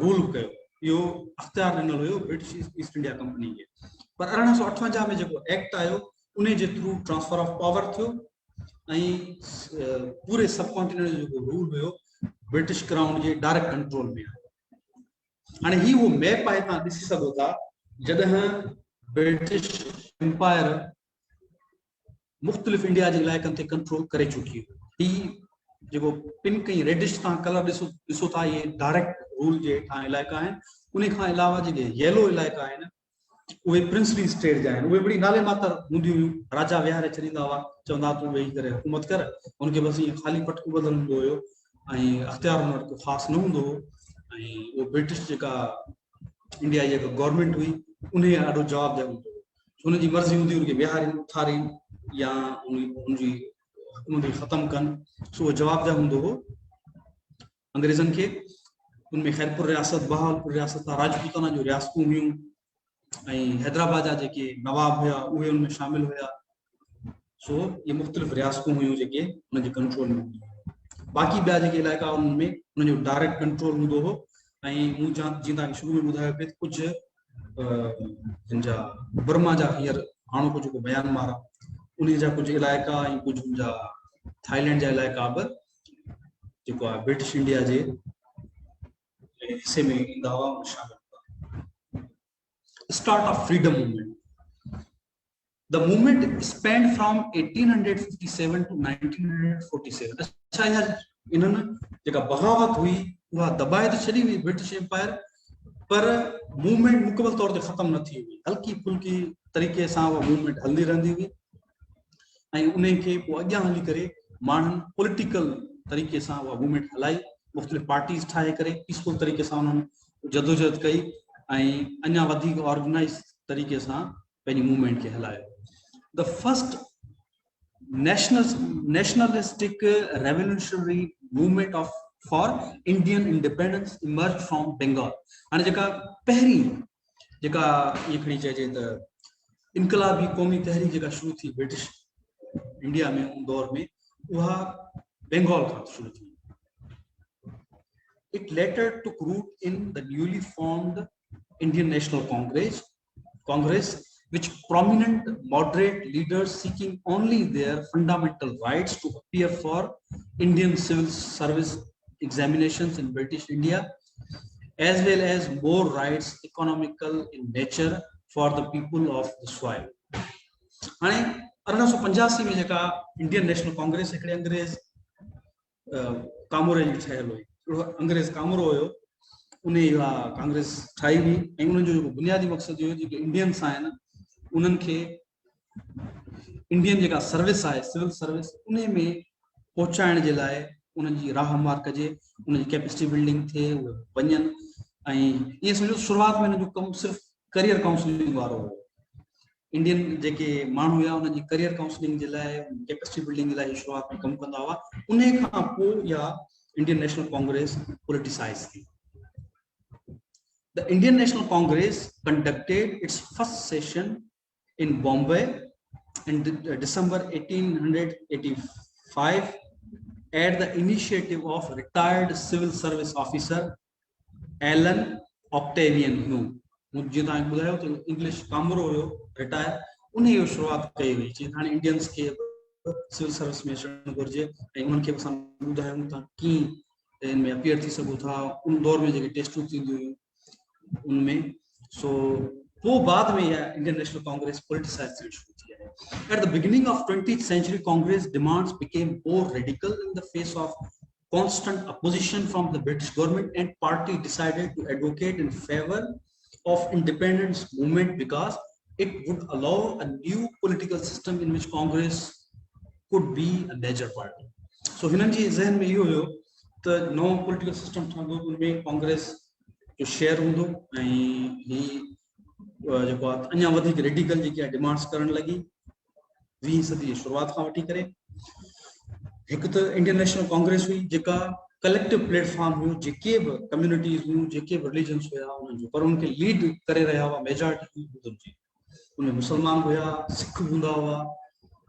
रूल कयो, इहो अख्तियार ॾिनल हुयो ब्रिटिश ईस्ट इंडिया कंपनी खे। पर 1858 में जेको एक्ट आयो उन जे थ्रू ट्रांसफर ऑफ पावर थियो ऐं पूरे सब कॉन्टिनेंट जो जेको रूल हुयो ब्रिटिश क्राउन जे डायरेक्ट कंट्रोल में आयो। हाणे ही वो मैप आहे, तव्हां ॾिसी सघो था, जॾहिं ब्रिटिश एम्पायर मुख़्तलिफ़ इंडिया जे इलाइक़नि ते कंट्रोल करे चुकी हुई। ही जेको पिंक ऐं रेडिश तव्हां कलर ॾिसो था, इहे डायरेक्ट रूल जे हेठां इलाइक़ा आहिनि। उन खां अलावा जेके येलो इलाइक़ा आहिनि उहे प्रिंसली स्टेट जा आहिनि, उहे बड़ी नाले मातर हूंदियूं हुयूं, राजा विहारे छॾींदा हुआ, चवंदा तूं वेही करे हुकूमत कर, उनखे बसि ईअं ख़ाली पटको बदल हूंदो हुयो ऐं अख्तियार हुन वटि को ख़ासि न हूंदो हो। ऐं उहो ब्रिटिश जेका इंडिया जी जेका गवर्नमेंट हुई उन ॾाढो जवाबदेह हूंदो हो, हुनजी मर्ज़ी हूंदी हुनखे विहारीनि, उथारीनि या उनजी हुकूमत ख़त्म कनि, सो जवाबदेह हूंदो हो अंग्रेज़नि खे। उनमें खैरपुर रियासत, बहावलपुर रियासत, राजपूताना जो रियासतूं हुयूं ऐं हैदराबाद जा जेके नवाब हुया उहे उनमें शामिल हुया। सो ये मुख़्तलिफ़ रियासतूं हुयूं जेके उनजे कंट्रोल में हुयूं। बाक़ी ॿिया जेके इलाइक़ा उन्हनि में उनजो डायरेक्ट कंट्रोल हूंदो हो। ऐं मूं जीअं तव्हांखे शुरू में ॿुधायो पिए कुझु जिन जा बर्मा जा हींअर हाणोको जेको म्यांमार आहे उन जा कुझु इलाइक़ा ऐं कुझु उनजा थाईलैंड जा इलाइक़ा बि जेको आहे ब्रिटिश इंडिया जे हिसे में ईंदा हुआ, शामिल हुआ। Start of freedom movement. The movement spanned from 1857 to 1947. अच्छा, यार इन्हनि जेका बगावत हुई उहा दबाए त छॾी हुई ब्रिटिश एम्पायर, पर मूवमेंट मुकमल तौर ते ख़त्म न थी हुई, हल्की फुल्की तरीक़े सां उहा मूवमेंट हलंदी रहंदी हुई ऐं उन खे पोइ अॻियां हली करे माण्हुनि पॉलिटिकल तरीक़े सां उहा मूवमेंट हलाई, मुख़्तलिफ़ पार्टीज़ ठाहे करे पीसफुल तरीक़े सां उन्हनि जदोजहद कई ऐं अञा वधीक ऑर्गेनाइज तरीक़े सां पंहिंजी मूवमेंट खे हलायो। The first nationalistic revolutionary movement of for Indian independence emerged from Bengal. हाणे जेका पहिरीं जेका हिकिड़ी चइजे त इनकलाबी क़ौमी तहरीक जेका शुरू थी ब्रिटिश इंडिया में उन दौर में, उहा बंगाल खां शुरू थी। It later took root in the newly formed Indian National Congress, Congress, which prominent moderate leaders seeking only their fundamental rights to appear for Indian civil service examinations in British India, as well as more rights economical in nature for the people of the soil. हाणे 1885 में जेका Indian national Congress हिकिड़े अंग्रेज कामोरे जी ठहियल हुई, अंग्रेज कामोरो हुयो, उन इहा कांग्रेस ठाही हुई ऐं उन्हनि जो जेको बुनियादी मक़सदु हुयो जेके इंडियंस आहिनि उन्हनि खे इंडियन जेका सर्विस आहे सिविल सर्विस उन में पहुचाइण जे लाइ उन्हनि जी राह हमार कजे, उनजी कैपेसिटी बिल्डिंग थिए, उहे वञनि ऐं ईअं सम्झो शुरूआत में हिन जो कमु सिर्फ़ु करियर काउंसलिंग वारो हो। इंडियन जेके माण्हू हुआ उन्हनि जी करियर काउंसलिंग जे लाइ कैपेसिटी बिल्डिंग जे लाइ शुरूआत में कमु कंदा हुआ। उन खां पोइ इहा इंडियन नेशनल कांग्रेस पॉलिटिसाइज थी। The Indian National Congress conducted its first session in Bombay in December 1885 at the initiative of retired civil service officer Alan Octavian Hume. मुझे तव्हांखे ॿुधायो त इंग्लिश कामरो हुयो रिटायर, उन इहो शुरूआत कई हुई चई हाणे इंडियंस खे सिविल सर्विस में अचणु घुरिजे ऐं उन्हनि खे असां ॿुधायूं था कीअं इन में अपीयर थी सघूं था। उन दौर में जेके टेस्टूं थींदियूं हुयूं उनमें सो वो बाद में या इंडियन नेशनल कांग्रेस पॉलिटिसाइज थियण शुरू थी है। At the beginning of 20th century, Congress demands became more radical in the face of constant opposition from the British government, and party decided to advocate in favor of independence movement because it would allow a new political system in which Congress could be a major party. So हिननि जी ज़हन में इहो हुयो त नओं political system ठहंदो, उनमें कांग्रेस जो शेयर हूंदो ऐं ही जेको आहे अञा वधीक रेडिकल जेकी आहे डिमांड्स करण लॻी 20वीं सदी जी शुरूआत खां वठी करे। हिकु त इंडियन नेशनल कांग्रेस हुई जेका कलेक्टिव प्लेटफॉर्म हुयो, जेके बि कम्युनिटीज़ हुयूं, जेके बि रिलीजन्स हुया उन्हनि जो, पर उनखे लीड करे रहिया हुआ मेजॉरिटी हिंदुनि जी। उनमें मुस्लमान हुया, सिख हूंदा हुआ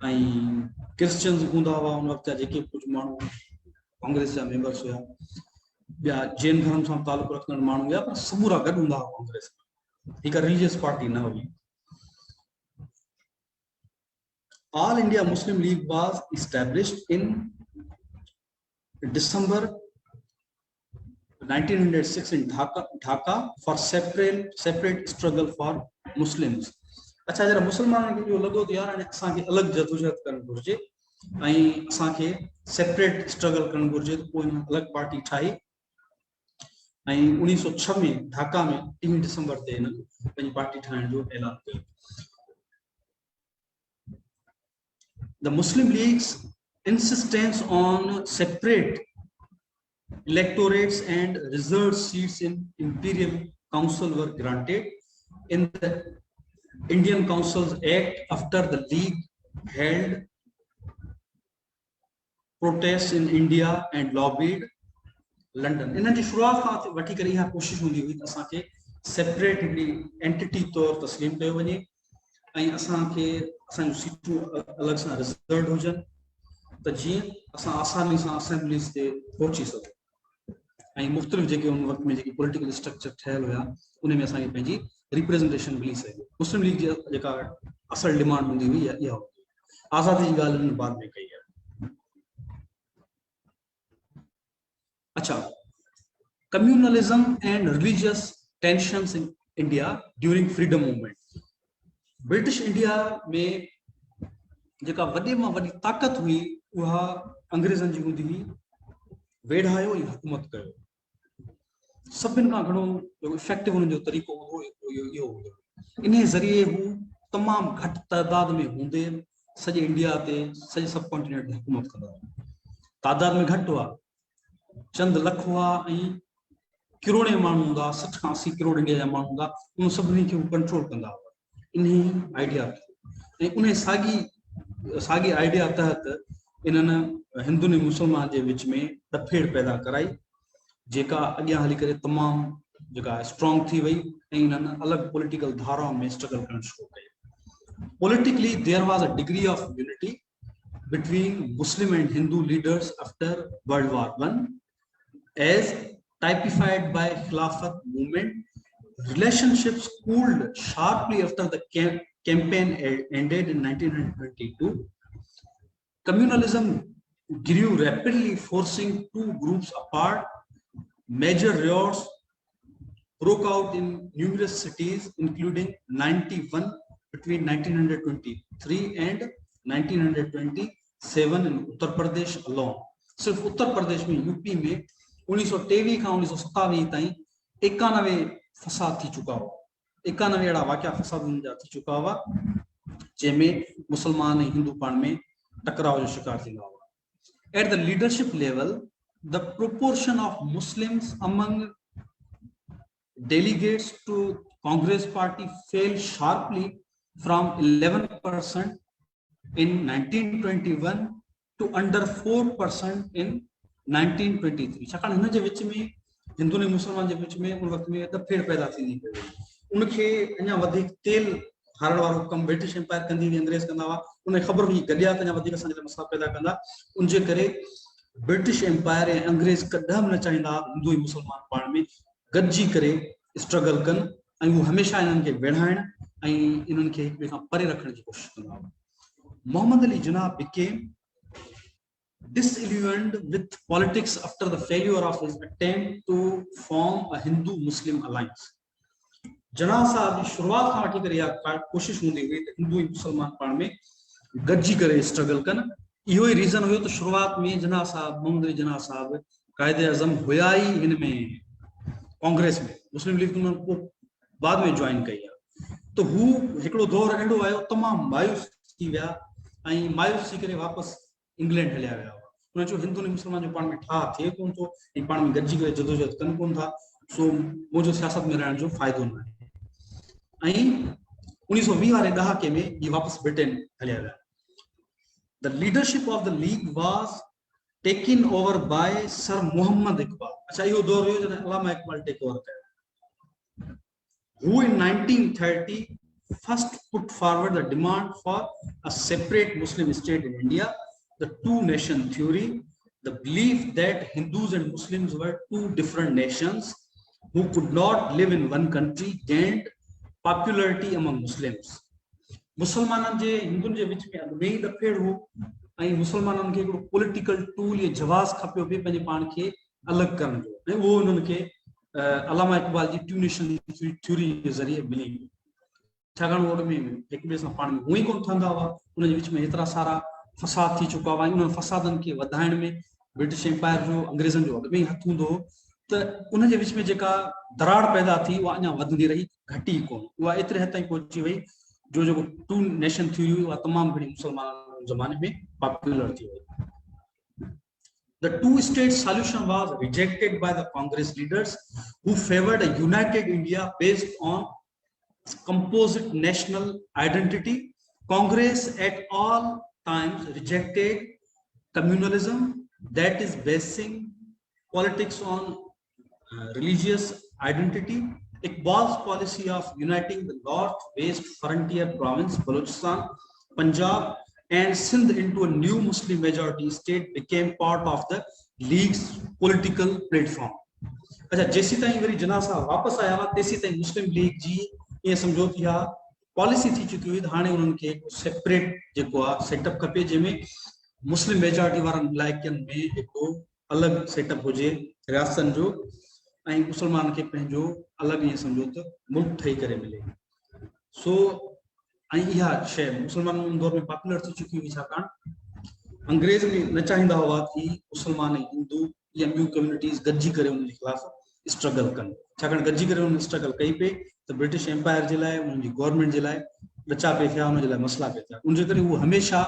ऐं क्रिश्चियंस हूंदा हुआ। उन वक़्त जा जेके कुझु माण्हू कांग्रेस जा मेंबर्स हुया, ॿिया जैन धर्म सां तालुक रखंदड़ माण्हू हुया, पर समूरा गॾु हूंदा हुआ कांग्रेस में। हिकु रिलीजियस पार्टी न हुई। All India Muslim League was established in December 1906 in Dhaka for separate struggle for Muslims. अच्छा जरा मुसलमाननि खे इहो लॻो त यार हाणे असांखे अलॻि जदोजहद करणु घुरिजे ऐं असांखे सेपरेट स्ट्रगल करणु घुरिजे, त पोइ हिन अलॻि पार्टी ठाही ऐं 1906 में ढाका में 3 दिसंबर ते हिन पंहिंजी पार्टी ठाहिण जो ऐलान कयो। The Muslim League's insistence on separate electorates and reserved seats in Imperial Council were granted in the Indian Councils Act after the League held protests in India and lobbied London. इन जी शुरुआत खां वठी करे इहा कोशिश हूंदी हुई त असांखे सेपरेट हिकिड़ी एंटिटी तौर तस्लीम कयो वञे ऐं असांखे असांजूं सीटूं अलॻि सां रिजर्व हुजनि त जीअं असां आसानी सां असेंबलीज़ ते पहुची सघूं ऐं मुख़्तलिफ़ जेके उन वक़्त में जेके पॉलिटिकल स्ट्रक्चर ठहियल हुया उन में असांखे पंहिंजी रिप्रेज़ेंटेशन मिली सघे। मुस्लिम लीग जी जेका असल डिमांड हूंदी हुई इहा हूंदी। आज़ादी जी ॻाल्हि हिननि बाद में कई आहे। अच्छा, communalism and religious tensions in India during freedom movement. British India में जेका वॾे मां वॾी ताक़त हुई उहा अंग्रेज़नि जी हूंदी हुई। वेढ़ायो ऐं हुकूमत कयो। सभिनि खां घणो जेको इफेक्टिव हुननि जो तरीक़ो हुओ इहो हुओ। इन ज़रिए हू तमामु घटि तइदाद में हूंदे सॼे इंडिया ते सॼे सब कॉन्टिनेंट ते हुकूमत कंदा हुआ। तादाद में घटि हुआ, चंद लख हुआ ऐं किरोड़े माण्हू हूंदा, 60 खां 80 किरोड़ इंडिया जा माण्हू हूंदा, उन सभिनी खे हू कंट्रोल कंदा हुआ। इन आइडिया ऐं उन साॻी आइडिया तहत इन्हनि हिंदुनि ऐं मुस्लमान जे विच में डफेड़ पैदा कराई जेका अॻियां हली करे तमामु जेका स्ट्रॉन्ग थी वई ऐं इन्हनि अलॻि पॉलिटिकल धाराउनि में स्ट्रगल करणु शुरू कयो। Politically, there was a degree of unity between Muslim and Hindu leaders after World War I, as typified by Khilafat movement relationships cooled sharply after the campaign ended in 1922. Communalism grew rapidly, forcing two groups apart. Major riots broke out in numerous cities, including 91 between 1923 and 1927 in Uttar Pradesh alone. सिर्फ उत्तर प्रदेश में, UP में 1923 का 1927 ताईं 91 फसाद थी चुका हो, 91 अड़ा वाक़िया फसादन जा थी चुका हुआ, जंहिंमें मुसलमान ऐं हिंदू पाण में टकराव जो शिकार थींदा हुआ. At the leadership level, the proportion of Muslims among delegates to Congress party fell sharply from 11% in 1921 to under 4% in 1923. छाकाणि हिन जे विच में हिंदू ने मुसलमान जे विच में उन वक़्त में दफ़ेड़ पैदा थींदी पई, उनखे अञा वधीक तेल हारण वारो कमु ब्रिटिश एम्पायर कंदी हुई, अंग्रेज कंदा हुआ, उन ख़बर हुई गॾिया त अञा वधीक असांजे लाइ मसइला पैदा कंदा. उन जे करे ब्रिटिश एम्पायर ऐं अंग्रेज कॾहिं बि न चाहींदा हिंदू ऐं मुसलमान पाण में गॾिजी करे स्ट्रगल कनि ऐं हू हमेशह इन्हनि खे विढ़ाइण ऐं इन्हनि खे हिक ॿिए खां परे रखण जी कोशिशि कंदा हुआ. Mohammad Ali Jinnah became disillusioned with politics after the failure of his attempt to form a Hindu-Muslim alliance. जिन्ना साहब जी शुरुआत खां वठी करे इहा कोशिश हूंदी हुई त हिंदू ऐं मुसलमान पाण में गॾिजी करे स्ट्रगल कनि. इहो ई रीज़न हुयो त शुरुआत में जिन्ना साहब, मोहम्मद अली जिन्ना साहब कायदे आज़म हुया ई हिन में कांग्रेस में, मुस्लिम लीग उन्हनि बाद में ज्वाइन कई आहे. त हू हिकिड़ो दौर अहिड़ो आयो तमामु मायूस थी विया ऐं मायूस थी करे वापसि इंग्लैंड हलिया विया हुआ. उन्हें चयो हिंदू ने मुसलमान जो पाण में ठाह थिए कोन थो ऐं पाण में गॾिजी करे जदोजहद कनि कोन था, सो मुंहिंजो सियासत में रहण जो फ़ाइदो न आहे. ऐं 1920 वारे ॾहाके में ये वापस ब्रिटेन हलिया विया. The leadership of the league was taken over by Sir Muhammad Iqbal. अच्छा इहो दौर हुयो जॾहिं अलामा इक़बाल टेक ओवर कयो, who in 1930 first put forward the demand for a separate Muslim state in India. The two-nation theory, the belief that Hindus and Muslims were two different nations who could not live in one country, gained popularity among Muslims. मुसलमाननि जे हिंदुनि जे विच में अॻु में ई दफ़ेड़ हो ऐं मुसलमाननि खे हिकिड़ो पॉलिटिकल टूल या जवाज़ खपियो पिए पंहिंजे पाण खे अलॻि करण जो, ऐं उहो उन्हनि खे अलामा इक़बाल जी टू नेशन थ्योरी जे ज़रिए मिली. छाकाणि उन में हिक ॿिए सां पाण में हूअं ई कोन ठहंदा हुआ, उन जे विच में एतिरा सारा फसाद थी चुका हुआ. उन्हनि फसादनि खे वधाइण में ब्रिटिश एम्पायर जो, अंग्रेज़नि जो अॻु में ई हथु हूंदो हो. त उन जे विच में जेका दराड़ पैदा थी उहा अञा वधंदी रही, घटी कोन. उहा एतिरे हद ताईं पहुची वई जो जेको टू नेशन थ्योरी हुई उहा तमामु घणी मुसलमान ज़माने में पॉपुलर थी वई. The two-state solution was rejected by the Congress leaders, who favored a united India based on composite national identity. Congress at all times rejected communalism, that is basing politics on religious identity. Iqbal's policy of uniting the north-west frontier province, Balochistan, Punjab, and Sindh into a new Muslim majority state became part of the League's political platform. अच्छा जेसी ताईं वरी जिन्ना साहब वापस आया हुआ तेसी ताईं मुस्लिम league जी ये समझो कि हा पॉलिसी थी चुकी हुई, हाणे उन्हनि खे सेपरेट जेको आहे सेटअप खपे जंहिंमें मुस्लिम मेजॉरिटी वारनि इलाइक़नि में हिकिड़ो अलॻि सेटअप हुजे रियासतनि जो ऐं मुसलमान खे पंहिंजो अलॻि ईअं सम्झो त मुल्क ठही करे मिले. सो ऐं इहा शइ मुसलमान दौर में पॉपुलर थी चुकी हुई, छाकाणि अंग्रेज में न चाहींदा हुआ कि मुसलमान ऐं हिंदू या ॿियूं कम्युनिटीज़ गॾिजी करे उन जे ख़िलाफ़ स्ट्रगल कनि. छाकाणि गॾिजी करे उन्हनि स्ट्रगल कई पई त ब्रिटिश एम्पायर जे लाइ, उन्हनि जी गवर्नमेंट जे लाइ ॾचा पिए थिया, उन जे लाइ मसइला पिए थिया. उनजे करे उहो हमेशह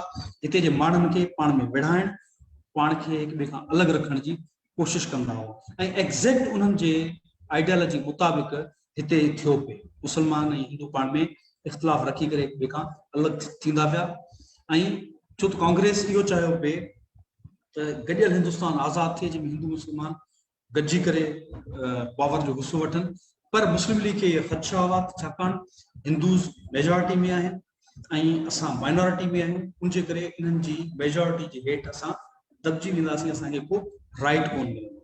हिते जे माण्हुनि खे पाण में विढ़ाइण, पाण खे हिक ॿिए खां अलॻि रखण जी कोशिशि कंदा हुआ. ऐं एग्ज़ैक्ट उन्हनि जे आइडियोलॉजी मुताबिक़ हिते थियो पिए. मुसलमान ऐं हिंदू पाण में इख़्तिलाफ़ रखी करे हिक ॿिए खां अलॻि थींदा पिया. ऐं छो त कांग्रेस इहो चाहियो पिए त गॾियल हिंदुस्तान आज़ादु थिए जंहिंमें हिंदू मुसलमान गॾिजी करे पावर जो हिसो वठनि. पर मुस्लिम लीग खे इहे ख़दशा हुआ छाकाणि हिंदूज़ मेजॉरिटी में आहिनि ऐं असां माइनॉरिटी में आहियूं. उनजे करे इन्हनि जी मेजॉरिटी जे हेठि असां दॿिजी वेंदासीं, असांखे को राइट कोन मिलंदो.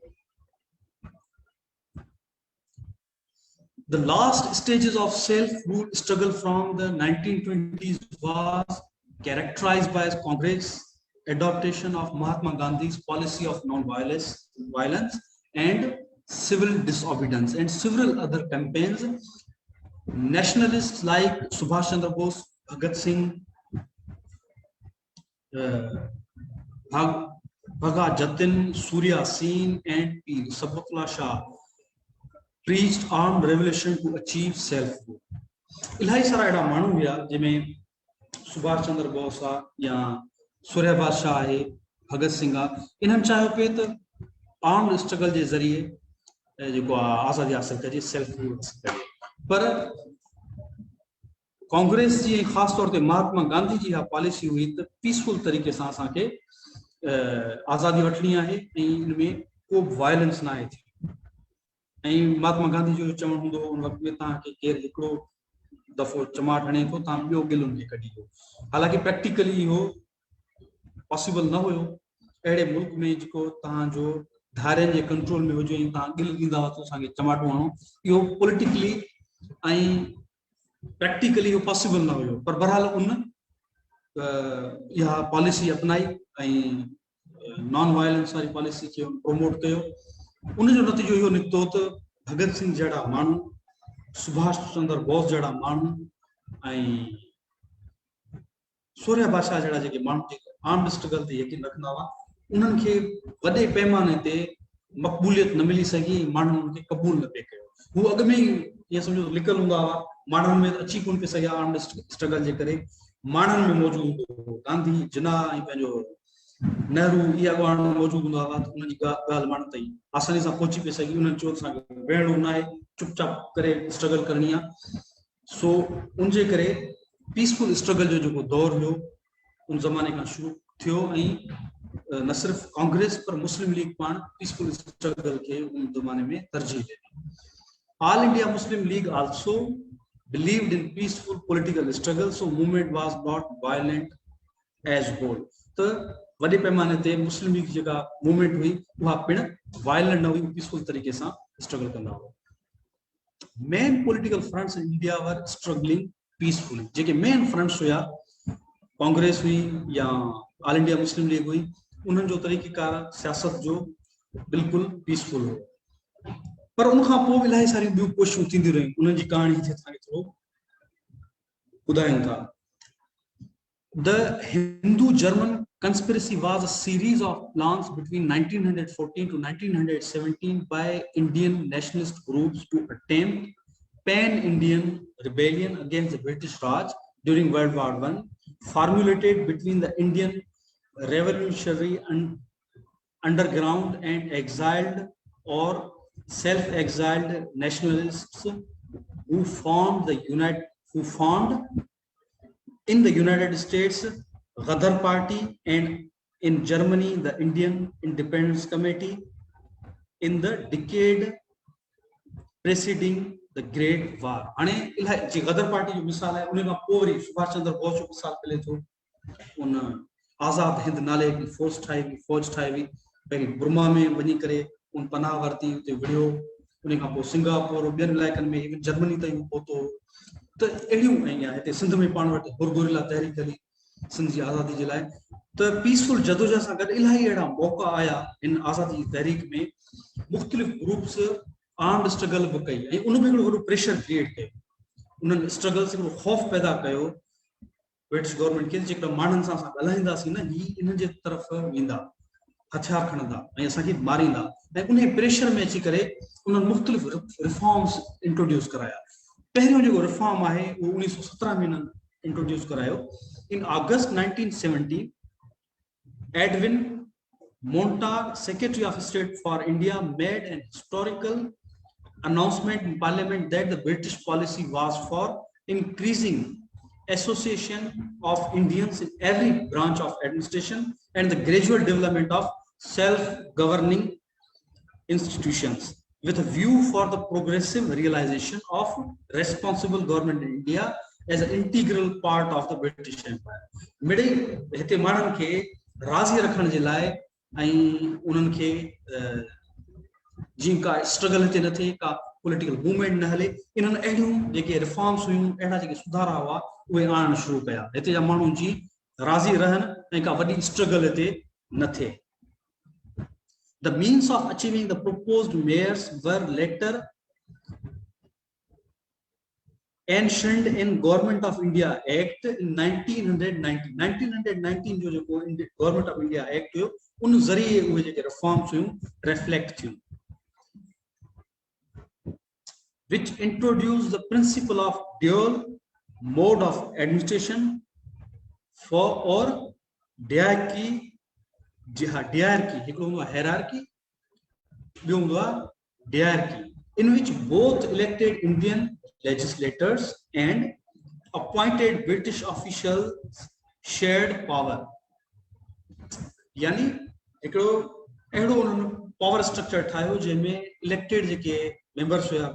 The last stages of self-rule struggle from the 1920s was characterized by Congress adoption of Mahatma Gandhi's policy of violence and civil disobedience, and several other campaigns. Nationalists like Subhash Chandra Bose, Bhagat Singh, Bhaga Jatin, Surya Sen, and Pir Sabatullah Shah preached armed revolution to achieve self-rule. इलाही सारा अहिड़ा माण्हू हुआ जंहिंमें सुभाष चंद्र बोस आहे या सूर्य बादशाह आहे, भगत सिंह आहे, इन्हनि चाहियो पिए त आर्म्ड स्ट्रगल जे ज़रिए जेको आहे आज़ादी हासिल कजे, सेल्फ रूल हासिल कजे। पर कांग्रेस जी ख़ासि तौर ते महात्मा गांधी जी इहा पॉलिसी हुई त पीसफुल तरीक़े सां असांखे आज़ादी वठणी आहे ऐं इन में को बि वायलेंस न आहे थी। ऐं महात्मा गांधी जो चवणु हूंदो उन वक़्त में तव्हांखे केरु हिकिड़ो दफ़ो चमाट हणे थो तव्हां ॿियो गिल उनखे कढी ॾियो। हालांकि प्रैक्टिकली इहो पॉसिबल न हुयो। अहिड़े मुल्क में जेको तव्हांजो धारियुनि जे कंट्रोल में हुजे ऐं तव्हां गिल ॾींदा हुआ त असांखे चमाटो हणो, इहो पॉलिटिकली ऐं प्रैक्टिकली इहो पॉसिबल न हुयो। पर बहरहाल उन इहा पॉलिसी अपनाई ऐं नॉन वायलेंस वारी पॉलिसी खे प्रमोट कयो। उन जो नतीजो इहो निकितो त भगत सिंह जहिड़ा माण्हू, सुभाष चंद्र बोस जहिड़ा माण्हू ऐं सूर्य बादशाह जहिड़ा जेके माण्हू जेके आर्म्ड स्ट्रगल ते यकीन रखंदा हुआ, उन्हनि खे वॾे पैमाने ते मक़बूलियत न मिली सघी, माण्हुनि उनखे क़बूल न पिए कयो। हू अॻु में ई ईअं सम्झो लिकल हूंदा हुआ, माण्हुनि में अची कोन पिए सघिया आर्म्ड स्ट्रगल जे करे, माण्हुनि में मौजूदु हूंदो। गांधी, जिन्ना ऐं पंहिंजो नेहरू इहा अॻुवाण मौजूदु हूंदा हुआ त उन्हनि जी ॻाल्हि माण्हुनि ताईं आसानी सां पहुची पए सघी। उन्हनि चयो असांखे वेहणो न आहे, चुपचाप करे स्ट्रगल करणी आहे। सो उनजे करे पीसफुल स्ट्रगल जो जेको दौर हुयो उन ज़माने खां शुरू थियो ऐं न सिर्फ़ु कांग्रेस पर मुस्लिम लीग पाण पीसफुल स्ट्रगल खे उन ज़माने में तरजीह ॾिनी। All India Muslim League also believed in peaceful political struggle, so movement was not violent as whole. त वॾे पैमाने ते मुस्लिम लीग जेका मूवमेंट हुई उहा पिण वायलेंट न हुई, पीसफुल तरीक़े सां स्ट्रगल कंदा हुआ। Main political fronts in India were struggling peacefully. जेके मेन फ्रंट्स हुआ, कांग्रेस हुई या ऑल इंडिया मुस्लिम लीग हुई, उन्हनि जो तरीक़ेकार सियासत जो बिल्कुलु पीसफुल हो। पर उनखां पोइ इलाही सारियूं ॿियूं कोशिशूं थींदियूं रहियूं। उन्हनि जी कहाणी हिते तव्हांखे थोरो ॿुधायूं था। The Hindu-German conspiracy was a series of plans between 1914 to 1917 by Indian nationalist groups to attempt pan-Indian rebellion against the British Raj during World War I, formulated between the Indian revolutionary underground and exiled or self-exiled nationalists who formed in the United States Ghadar Party, and in Germany the Indian Independence Committee in the decade preceding the Great War. हाणे इलाही जी गदर party जो मिसाल है, उन खां पोइ वरी सुभाष चंद्र बोस जो मिसाल मिले थो। उन आज़ाद हिंद नाले की फौज ठाही हुई, पहिरीं बुर्मा में वञी करे उन पनाह वरिती, उते विढ़ियो, उन खां पोइ सिंगापुर ॿियनि इलाइक़नि में इवन जर्मनी ताईं पहुतो। त अहिड़ियूं ऐं हिते सिंध में पाण वटि हुरगुरिला तहरीक हली सिंध जी आज़ादी जे लाइ। त पीसफुल जदोजहद सां गॾु इलाही अहिड़ा मौक़ा आया इन आज़ादी जी तहरीक में। मुख़्तलिफ़ ग्रुप्स आर्म्ड स्ट्रगल बि कई ऐं उन में हिकिड़ो वॾो प्रेशर क्रिएट कयो। उन्हनि स्ट्रगल से हिकिड़ो ख़ौफ़ पैदा कयो ब्रिटिश गवर्नमेंट खे, जेकॾहिं माण्हुनि सां असां ॻाल्हाईंदासीं न, ही इन्हनि जे तरफ़ वेंदा, हथियार खणंदा ऐं असांखे मारींदा। ऐं उन प्रेशर में अची करे उन्हनि मुख़्तलिफ़ रिफॉर्म्स इंट्रोड्यूस कराया। पहिरियों जेको रिफॉर्म आहे उहो 1917 में हिननि इंट्रोड्यूस करायो। इन अगस्त 1970 Edwin मोन्टाग, Secretary of State for India, made an historical announcement in Parliament that the British policy was for increasing association of Indians in every branch of administration and the gradual development of self-governing institutions, with a view for the progressive realization of responsible government in India as an integral part of the British Empire. मिड़े हिते माण्हुनि खे राज़ी रखण जे लाइ ऐं उन्हनि खे जीअं का स्ट्रगल हिते न थिए, का पॉलिटिकल मूवमेंट न हले इन्हनि अहिड़ियूं जेके रिफॉर्म्स हुयूं अहिड़ा जेके सुधारा हुआ उहे आणणु शुरू कया हिते जा माण्हू जी राज़ी रहनि ऐं का वॾी स्ट्रगल हिते न थिए The means of achieving the proposed mayors were later enshrined in Government of India Act in 1919. 1919 जो Government of India Act हुयो उन ज़रिए उहे जेके रिफॉर्म्स हुयूं रिफ्लेक्ट थियूं which introduced the principle of dual mode of administration for or hierarchy hierarchy in which both elected Indian legislators and appointed British officials shared power यानी एकड़ो एड़ो power structure ठायो जैमें इलेक्टेड जेके मेंबर्स हुआ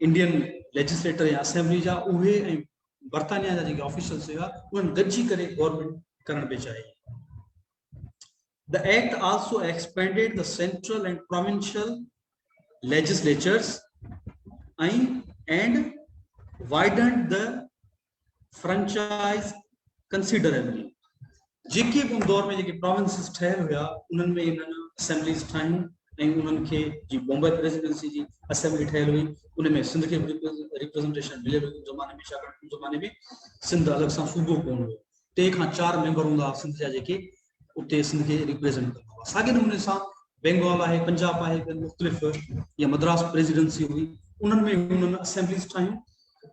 Indian legislator या assembly जा उहे ऐं बर्तानिया जा जेके ऑफिशियल्स हुआ उन गॾिजी करे गवर्नमेंट करण पे चाहिए The act also expanded the central and provincial legislatures and widened the franchise considerably. जेके भी दौर में जेके प्रोविंसेस ठहल हुआ उन्हनि में इन्हनि असेंबलीज ठाहियूं ऐं उन्हनि खे जी बॉम्बे प्रेसिडेंसी जी असेंबली ठहल हुई उन में सिंध खे रिप्रेजेंटेशन मिले हुई ज़माने में छाकाणि उन ज़माने में सिंध अलॻि सां सूबो कोन हुयो 3 खां 4 मेंबर हूंदा सिंध जा जेके उते सिंध के रिप्रेजेंट करता सागे नमूने सां बंगाल है पंजाब है मुख्तलिफ या मद्रास प्रेसिडेंसी हुई उन्हनि में उन्हनि असेंबलीज ठाहियूं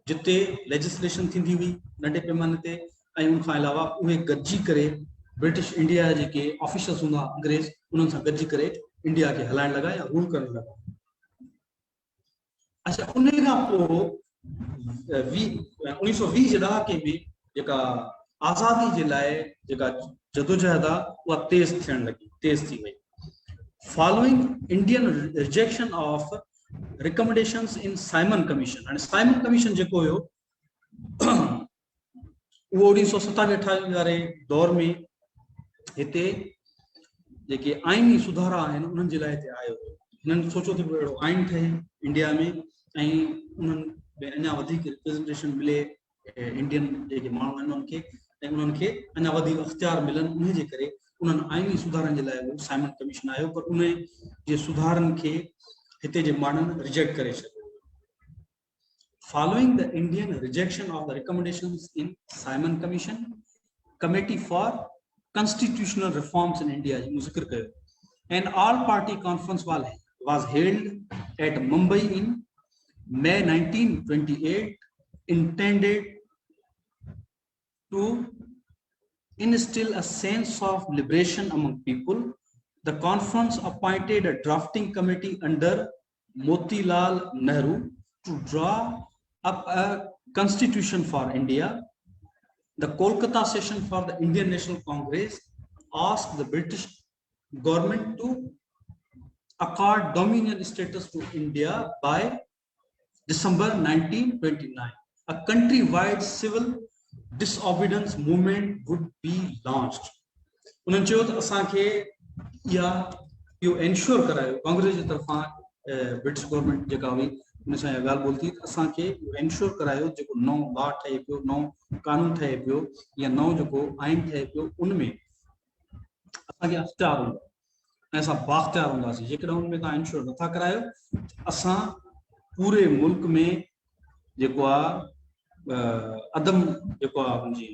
जिते लेजिस्लेशन थींदी हुई नंढे पैमाने ते ऐं उन खां अलावा उहे गॾिजी करे ब्रिटिश इंडिया जा जेके ऑफिशियल्स हूंदा अंग्रेज उन्हनि सां गॾिजी करे इंडिया खे हलाइण लॻा या रूल करण लॻा अच्छा उन खां पोइ 1920 जे ॾहाके में जेका आज़ादी जे लाइ जेका जदोजहद वो तेज थियण लगी तेज थी वही following Indian rejection of recommendations इन Simon commission and Simon commission जेको हुयो वो 1927-28 वाले दौर में हिते जेके आईनी सुधारा आहिनि उन्हनि जे लाइ हिते आयो हिननि सोचो कि अहिड़ो आइन ठहे इंडिया में ऐं उन्हनि अञा वधीक रिप्रेजेंटेशन मिले इंडियन जेके माण्हू आहिनि उन्हनि खे उन्हनि खे अञा वधीक अख्तियार मिलनि उन जे करे उन्हनि आइनी सुधारनि जे लाइ साइमन कमीशन आयो पर उन जे सुधारनि खे हिते जे माण्हुनि रिजेक्ट करे छॾियो Following the Indian rejection of the recommendations in Simon Commission, Committee for Constitutional Reforms in India, an all-party conference was held at Mumbai in May 1928, intended to instill a sense of liberation among people. The conference appointed a drafting committee under Motilal Nehru to draw up a constitution for India. The Kolkata session for the Indian National Congress asked the British government to accord dominion status to India by December 1929. A country-wide civil disobedience movement would be launched. उन्होंने चयो त असांखे यो ensure करायो कांग्रेस जी तरफां British government जेका हुई उन सां ॻाल्हि ॿोलती असांखे एंश्योर करायो जेको नओं लॉ ठहे पियो नओं कानून ठहे पियो या नओं जेको आइन ठहे पियो उन में असांखे अख्तियार हूंदो ऐं असां बाख्तियार हूंदासीं जेकॾहिं उन में तव्हां एंश्योर नथा करायो असां पूरे मुल्क में जेको आहे अदम जेको आहे हुनजी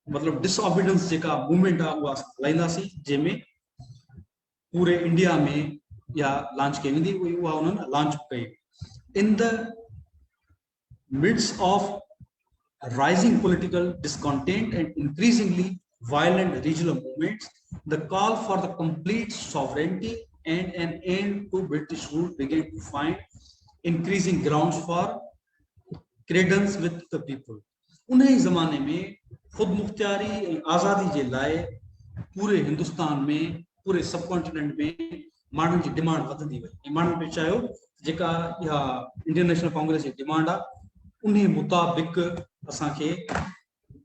मतलब डिसऑबिडेंस जेका मूवमेंट आहे उहा असां हलाईंदासीं जंहिंमें पूरे इंडिया में या लॉन्च कई वेंदी उहा उन्हनि लॉन्च कई in the midst of rising political discontent and increasingly violent regional movements, the call for the complete sovereignty and an end to British rule began to find increasing grounds for credence with the people. उन्हीं ज़माने में खुद मुख्तियारी ऐं आज़ादी जे लाइ पूरे हिंदुस्तान में पूरे सब कॉन्टिनेंट में माण्हुनि जी डिमांड वधंदी वई ऐं माण्हुनि पे चाहियो जेका इहा इंडियन नेशनल कांग्रेस जी डिमांड आहे उन मुताबिक़ असांखे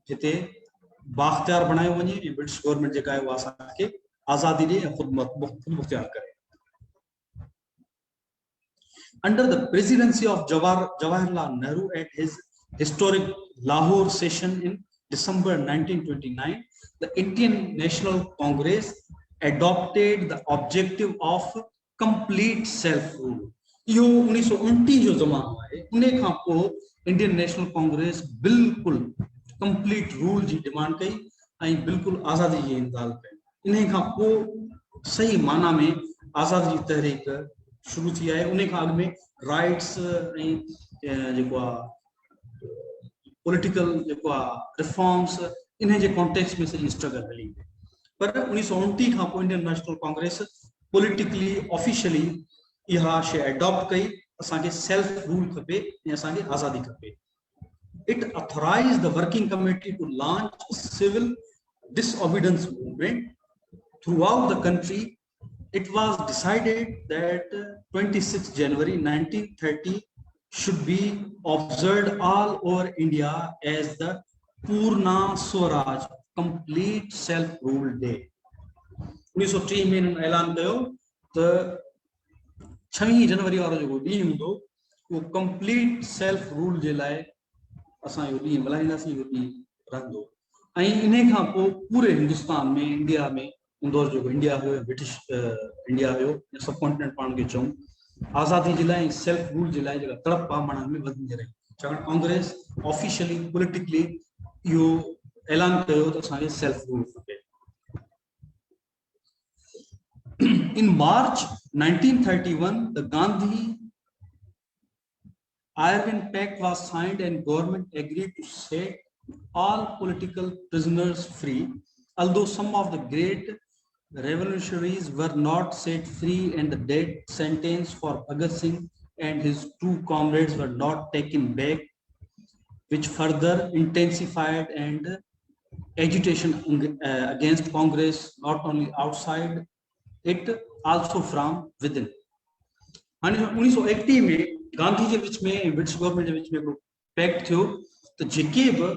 हिते बाख्तियार बणायो वञे ऐं ब्रिटिश गवर्नमेंट जेका आहे उहा असांखे आज़ादी ॾे ऐं खुद मुख्तियार करे under the presidency of Jawaharlal Nehru at his historic Lahore session in December 1929, the Indian National Congress adopted the objective of complete self-rule. यो 1929 जो ज़मानो है, उन्हें खां पो इंडियन नेशनल कांग्रेस बिल्कुल कंप्लीट रूल जी डिमांड कई ऐं बिल्कुल आज़ादी जी इंतज़ार कई। इन्हें खां पो सही माना में आज़ादी जी तहरीक शुरू थी है। उन्हें खां अॻु में राइट्स ऐं जेको आहे पॉलिटिकल जेको आहे रिफॉर्म्स इन जे कॉन्टेक्स्ट में सॼी स्ट्रगल हली। पर 1929 खां पोइ Indian national Congress politically officially इहा शइ एडॉप्ट कई, असांखे सेल्फ रूल खपे ऐं असांखे आज़ादी खपे। It authorized the working committee to launch a civil disobedience movement throughout the country. It was decided that 26 January 1930 should be observed all over India as the Purna Swaraj, complete self-rule day. 1930 में इन्होंने ऐलान कयो त 6 जनवरी वारो जेको ॾींहुं हूंदो उहो कंप्लीट सेल्फ रूल जे लाइ असां इहो ॾींहुं मल्हाईंदासीं, इहो ॾींहुं रहंदो। ऐं इन खां पोइ पूरे हिंदुस्तान में इंडिया में उन जो इंडिया हुयो, ब्रिटिश इंडिया हुयो, सब कॉन्टिनेंट पाण खे चऊं, आज़ादी जे लाइ सेल्फ रूल जे लाइ जेका तड़प आहे माण्हुनि में वधंदी रही। छाकाणि कांग्रेस ऑफिशियली पॉलिटिकली इहो ऐलान कयो त असांखे सेल्फ रूल खपे। In March 1931, the Gandhi Irwin Pact was signed and government agreed to set all political prisoners free, although some of the great revolutionaries were not set free and the death sentence for Bhagat Singh and his two comrades were not taken back, which further intensified and agitation against Congress, not only outside it, also from within. 1980 में गांधी जे विच में British government जे विच में हिकिड़ो pact थियो त जेके बि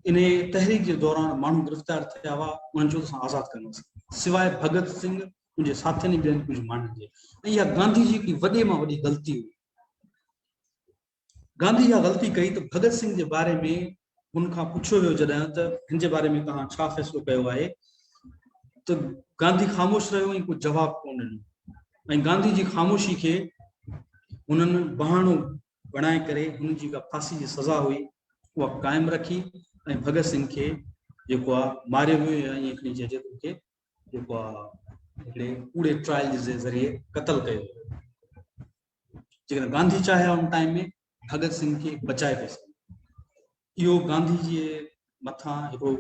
इन तहरीक जे दौरान माण्हू गिरफ़्तार थिया हुआ उन्हनि जो असां आज़ादु कंदासीं, सिवाय भगत सिंह उनजे साथियुनि ॿियनि कुझु माण्हुनि जे। ऐं इहा गांधी जी हिकिड़ी वॾे मां वॾी ग़लती हुई। गांधी इहा ग़लती कई त भगत सिंह जे बारे में हुन खां पुछियो वियो जॾहिं त हिन जे बारे में तव्हां छा फ़ैसिलो कयो आहे, त गांधी ख़ामोश रहियो ऐं कोई जवाबु कोन ॾिनो। ऐं गांधी जी ख़ामोशी खे उन्हनि बहानो बणाए करे हुन जी का फांसी जी सज़ा हुई उहा क़ाइमु रखी ऐं भगत सिंह खे जेको आहे मारियो वियो ऐं हिकिड़ी चइजे त उनखे जेको आहे हिकिड़े कूड़े ट्रायल जे ज़रिए क़तल कयो वियो। जेकॾहिं गांधी चाहिया उन टाइम में भगत सिंह खे बचाए पिए सघे। इहो गांधी जे मथां हिकिड़ो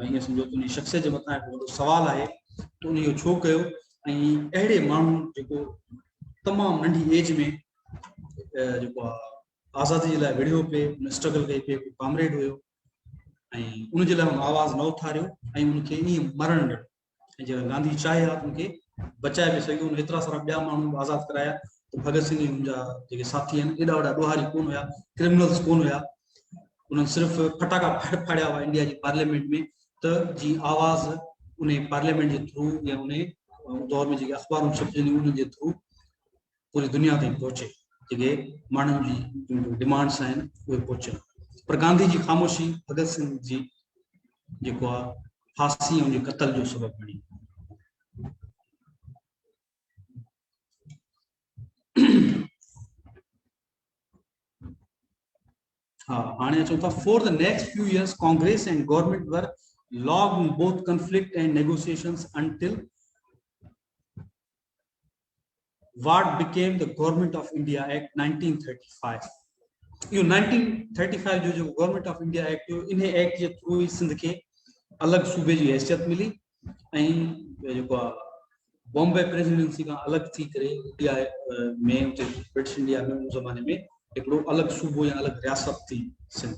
ईअं सम्झो त उन शख़्सियत जे मथां हिकिड़ो वॾो सुवालु आहे त उन इहो छो कयो। ऐं अहिड़े माण्हू जेको तमामु नंढी एज में जेको आहे आज़ादी जे लाइ विढ़ियो पिए, उन स्ट्रगल कई पिए, कॉमरेड हुयो ऐं उनजे लाइ हुन आवाज़ न उथारियो ऐं उनखे ईअं मरणु ॾिनो। ऐं जेका गांधी चाहे हा उनखे बचाए पिए सघियो। उन एतिरा सारा ॿिया माण्हू आज़ादु कराया त भगत सिंह जा जेके साथी आहिनि एॾा वॾा ॾोहारी कोन हुया, क्रिमिनल्स कोन हुया, उन्हनि सिर्फ़ु फटाका फाड़िया हुआ इंडिया जी पार्लियामेंट में त जी आवाज़ उन पार्लियामेंट जे थ्रू या उन दौर में जेके अख़बारूं छपजंदियूं उन जे थ्रू पूरी दुनिया ताईं पहुचे, जेके माण्हुनि जी डिमांड्स आहिनि उहे पहुचनि। पर गांधी जी ख़ामोशी भगत सिंह जी जेको आहे फांसी ऐं क़तल जो सबबु बणी। हाँ, हाणे अचूं था। For the next few years, Congress and government were locked in both conflict and negotiations until what became the Government of India Act 1935. यो 1935 जो गवर्नमेंट ऑफ इंडिया एक्ट हो, इन एक्ट जे थ्रू ही सिंध के अलग सूबे जी हैसियत मिली ऐं जेको बॉम्बे प्रेसिडेंसी का अलग थी करे इंडिया में ब्रिटिश इंडिया में उस ज़माने में हिकिड़ो अलग सूबो या अलग रियासत थी Sindh.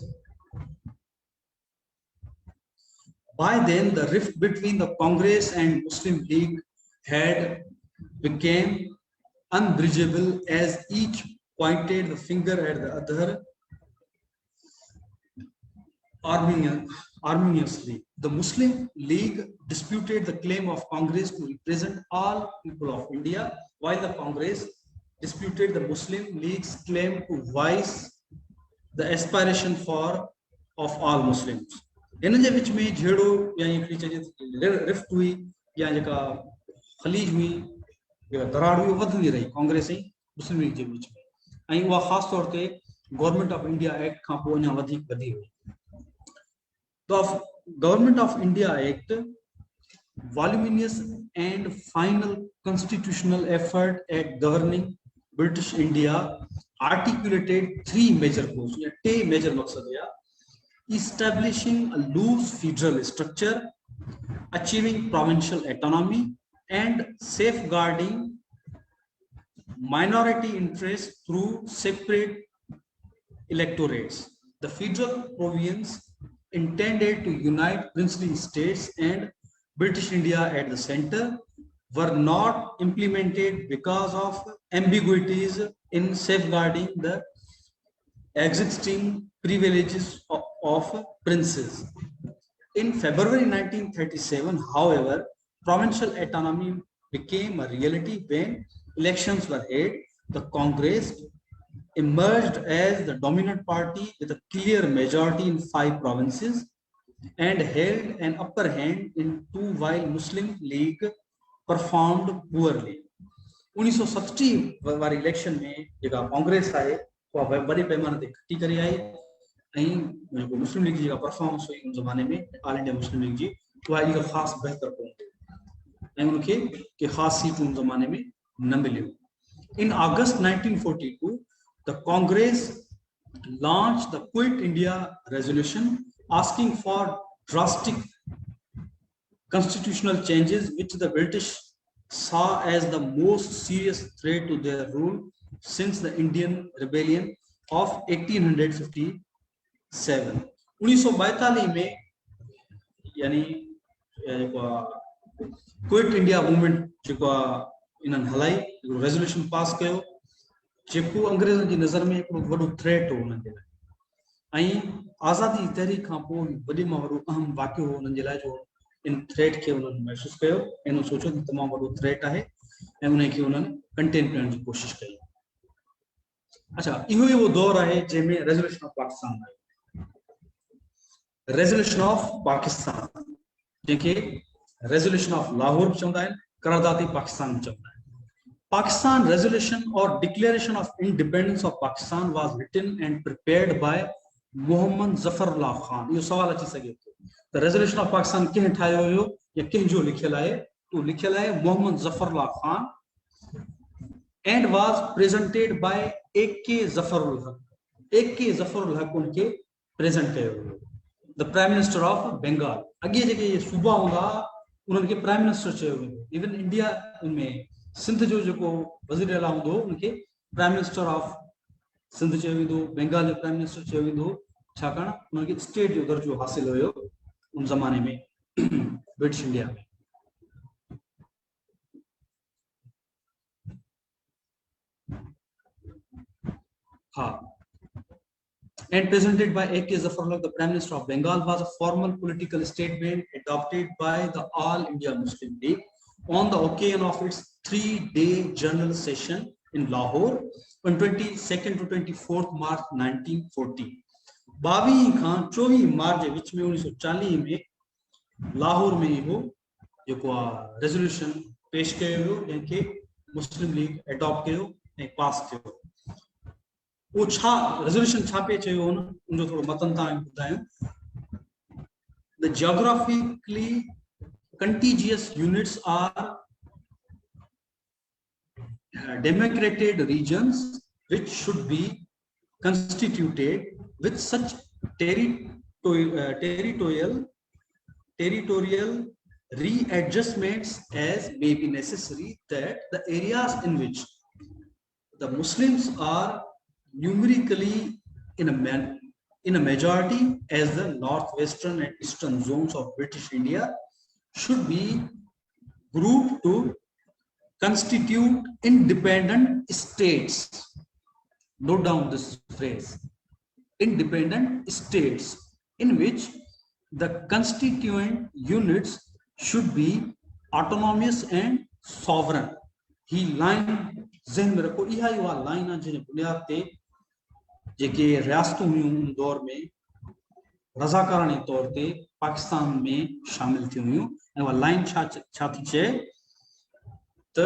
By then the rift between the Congress and Muslim League had become unbridgeable as each pointed the finger at the other armeniously. The Muslim League disputed the claim of Congress to represent all people of India, while the Congress disputed the Muslim League's claim to voice the aspiration for of all Muslims. इन जे विच में झेड़ो या हिकिड़ी चइजे rift हुई या जेका खलीज हुई या दराड़ हुई वधंदी रही कांग्रेस ऐं मुस्लिम लीग जे विच में, ऐं उहा ख़ासि तौर ते गवर्नमेंट ऑफ इंडिया एक्ट खां पोइ अञा वधीक वधी हुई. The Government of India Act, voluminous and final constitutional effort at governing British India, articulated three major goals. Two major maqsad hai: establishing a loose federal structure, achieving provincial autonomy, and safeguarding minority interests through separate electorates. The federal provisions intended to unite princely states and British India at the center were not implemented because of ambiguities in safeguarding the existing privileges of princes. In February 1937, however, provincial autonomy became a reality when elections were held. The Congress emerged as the dominant party with a clear majority in 5 provinces and held an upper hand in 2 while Muslim League performed poorly. 1960 वारी election में जेका कांग्रेस आहे उहा वॾे पैमाने ते खटी करे आई ऐं जेको मुस्लिम लीग जी जेका परफॉर्मेंस हुई उन ज़माने में ऑल इंडिया मुस्लिम लीग जी उहा इहा ख़ासि बहितर कोन थी ऐं उनखे के ख़ासि सीटूं उन ज़माने में न मिलियूं. In August 1942, the Congress launched the Quit India resolution asking for drastic constitutional changes which the British saw as the most serious threat to their rule since the Indian Rebellion of 1857. 1942 में यानी quit India movement जेको इन्हनि हलाई resolution pass कयो जेको अंग्रेज़नि जी नज़र में हिकिड़ो वॾो थ्रेट हो उन्हनि जे लाइ ऐं आज़ादी तहरीक खां पोइ वॾे में वॾो अहम वाक़ियो हो उन्हनि जे लाइ जो इन थ्रेट खे उन्हनि महसूसु कयो ऐं उन्हनि सोचियो त तमामु वॾो थ्रेट आहे ऐं उनखे उन्हनि कंटेन करण जी कोशिशि कई. अच्छा, इहो ई उहो दौरु आहे जंहिंमें रेजोल्यूशन ऑफ पाकिस्तान आयो. रेजोल्यूशन ऑफ पाकिस्तान जंहिंखे रेजोल्यूशन ऑफ लाहौर बि चवंदा आहिनि, करारदादी पाकिस्तान बि चवंदा आहिनि. Pakistan resolution or declaration of independence of Pakistan was written and prepared by Muhammad Zafarullah Khan. यो सवाल अची सके थो त रेजोल्यूशन ऑफ पाकिस्तान कंहिं ठाहियो हुयो या कंहिंजो लिखियल आहे? तो लिखियल आहे Mohammad Zafarullah Khan and was presented by AK Zafarul Haq. AK Zafarul Haq उनके प्रेजेंट कयो हुयो, the prime minister of Bengal. अॻे जेके सूबा हूंदा उन्हनि खे प्राइम मिनिस्टर चयो वेंदो. इवन इंडिया में सिंध जो जेको वज़ीर आला हूंदो उनखे प्राइम मिनिस्टर ऑफ सिंध चयो वेंदो, बंगाल जो प्राइम मिनिस्टर चयो वेंदो, छाकाणि उनखे स्टेट जो दर्जो हासिल हुयो उन ज़माने में ब्रिटिश इंडिया में. हाँ, and presented by AK Zafarullah, the Prime Minister of Bengal, was a formal political statement adopted by the All India Muslim League on the occasion of its 3-day general session in Lahore on 22nd to 24th March 1940. 22 खां 24 मार्च जे विच में 1940 में लाहौर में इहो जेको resolution पेश कयो वियो जंहिंखे मुस्लिम लीग एडॉप्ट कयो ऐं पास कयो. वो छा रेजोल्यूशन छा पे चयो हुन उनजो थोड़ो मतन तव्हां ॿुधायो. The geographically contiguous units are demarcated regions which should be constituted with such territorial readjustments as may be necessary that the areas in which the Muslims are numerically in a majority as the northwestern and eastern zones of British India should be grouped to constitute independent states. Note down this phrase, independent states, in which the constituent units should be autonomous and sovereign. ही line ज़हन में रखो, इहा ई उहा line आहे जंहिंजे बुनियाद ते जेके रियासतूं हुयूं उन दौर में रज़ाकारानी तौर ते पाकिस्तान में शामिल थी हुयूं। ऐं उहा लाइन छा थी चए त